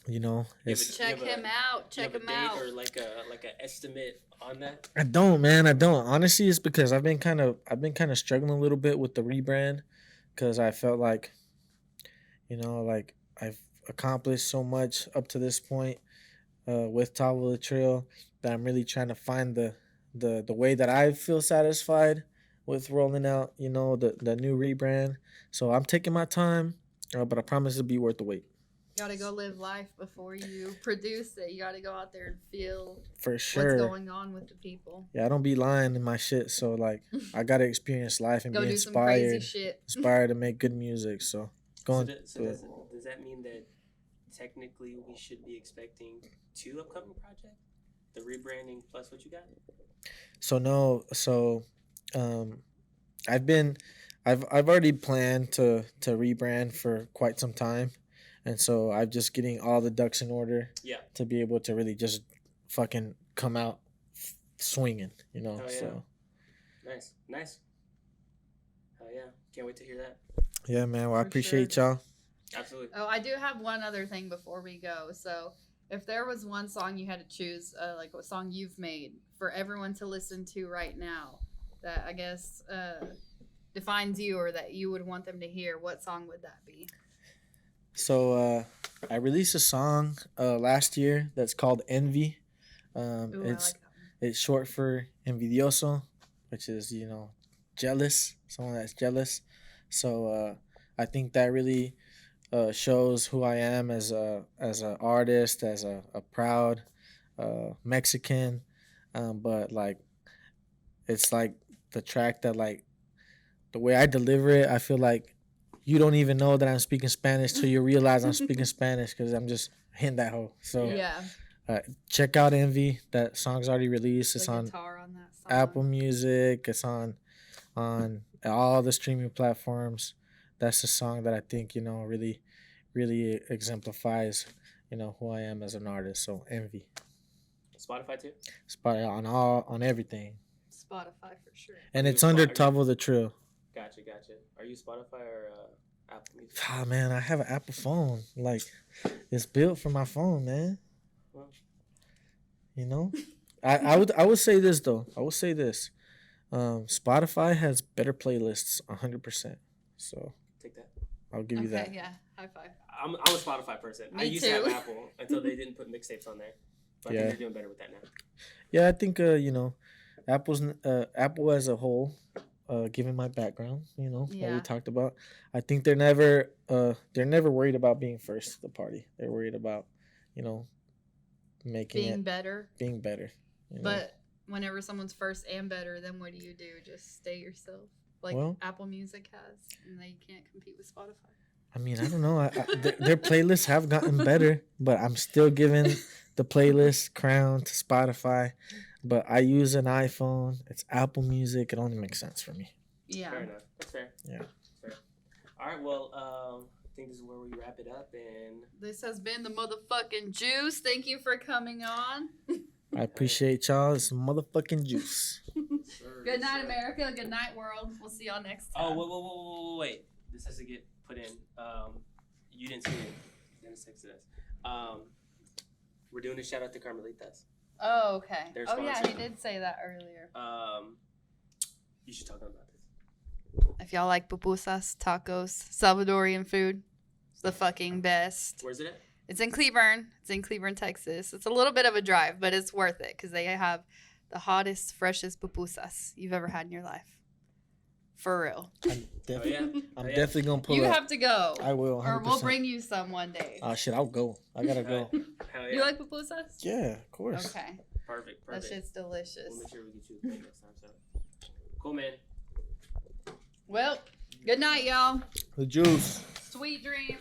it's Check You have a- him out. You Check have a him date out. or like an estimate on that? I don't, man. I don't. Honestly, it's because I've been kind of struggling a little bit with the rebrand because I felt like, like I've accomplished so much up to this point with Tavo Tha Trill that I'm really trying to find the way that I feel satisfied with rolling out, the new rebrand. So I'm taking my time, but I promise it'll be worth the wait. You gotta go live life before you produce it. You gotta go out there and feel For sure. what's going on with the people. Yeah, I don't be lying in my shit. So like, I gotta experience life and Go be do some crazy inspired. shit. Inspired to make good music. So going. So does that mean that technically we should be expecting 2 upcoming projects? The rebranding plus what you got? So no. So, I've already planned to rebrand for quite some time. and so I'm just getting all the ducks in order Yeah. to be able to really just fucking come out swinging, you know. Oh, yeah. So Nice. Hell yeah! Can't wait to hear that. yeah, man. Well, I For appreciate y'all. Absolutely. Oh, I do have one other thing before we go. So, if there was one song you had to choose, like a song you've made for everyone to listen to right now, that I guess defines you or that you would want them to hear, what song would that be? So I released a song last year that's called Envy. Ooh, I like that one. It's short for envidioso, which is, you know, jealous, someone that's jealous. So I think that really shows who I am as an artist, as a proud Mexican. But like, it's like the track that, like, the way I deliver it, I feel like you don't even know that I'm speaking Spanish till you realize I'm speaking Spanish, because I'm just hitting that hoe. So Yeah. check out Envy. That song's already released. It's The on guitar on that song. Apple Music. It's on all the streaming platforms. That's the song that I think, you know, really exemplifies, you know, who I am as an artist. So Envy. Spotify too. On everything. Spotify for sure. And it's under Tavo Tha Trill. Gotcha. Are you Spotify or Apple Music? Ah, man, I have an Apple phone. Like, it's built for my phone, man. Well, You know, I would say this though. I would say this. Spotify has better playlists, 100%. So take that. I'll give you that. Yeah. High five. I'm a Spotify person. I Me used to have too. Apple until they didn't put mixtapes on there. But I Yeah. think they're doing better with that now. Yeah, I think you know, Apple as a whole, given my background, you know, that Yeah. we talked about, I think they're never worried about being first to the party. They're worried about, you know, making Being it better. being better. You know? But whenever someone's first and better, then what do? Just stay yourself? Like Well- Apple Music has, and they can't compete with Spotify. I mean, I don't know. Their playlists have gotten better, but I'm still giving the playlist crown to Spotify. But I use an iPhone. It's Apple Music. It only makes sense for me. Yeah. Fair enough. That's fair. Yeah. Fair. All right. Well, I think this is where we wrap it up. And This has been the motherfucking juice. Thank you for coming on. I appreciate y'all. It's motherfucking juice. Good night, America. Good night, world. We'll see y'all next time. Oh, wait. This has to get put in. You didn't see it. Dennis texted us. We're doing a shout out to Carmelitas. Oh, okay. They're Oh, yeah, he sponsored. did say that earlier. You should talk about this. If y'all like pupusas, tacos, Salvadorian food, it's the fucking best. Where's it at? It's in Cleburne. It's in Cleburne, Texas. It's a little bit of a drive, but it's worth it because they have the hottest, freshest pupusas you've ever had in your life. For real. I'm definitely, Oh, yeah. definitely gonna pull You up. have to go. I will. 100%. Or we'll bring you some one day. Shit, I'll go. I gotta go. Hell yeah. You like pupusas? Yeah, of course. Okay. Perfect. That shit's delicious. We'll make sure we get you a plate next time. So cool, man. Well, good night, y'all. The juice. Sweet dreams.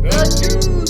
The juice.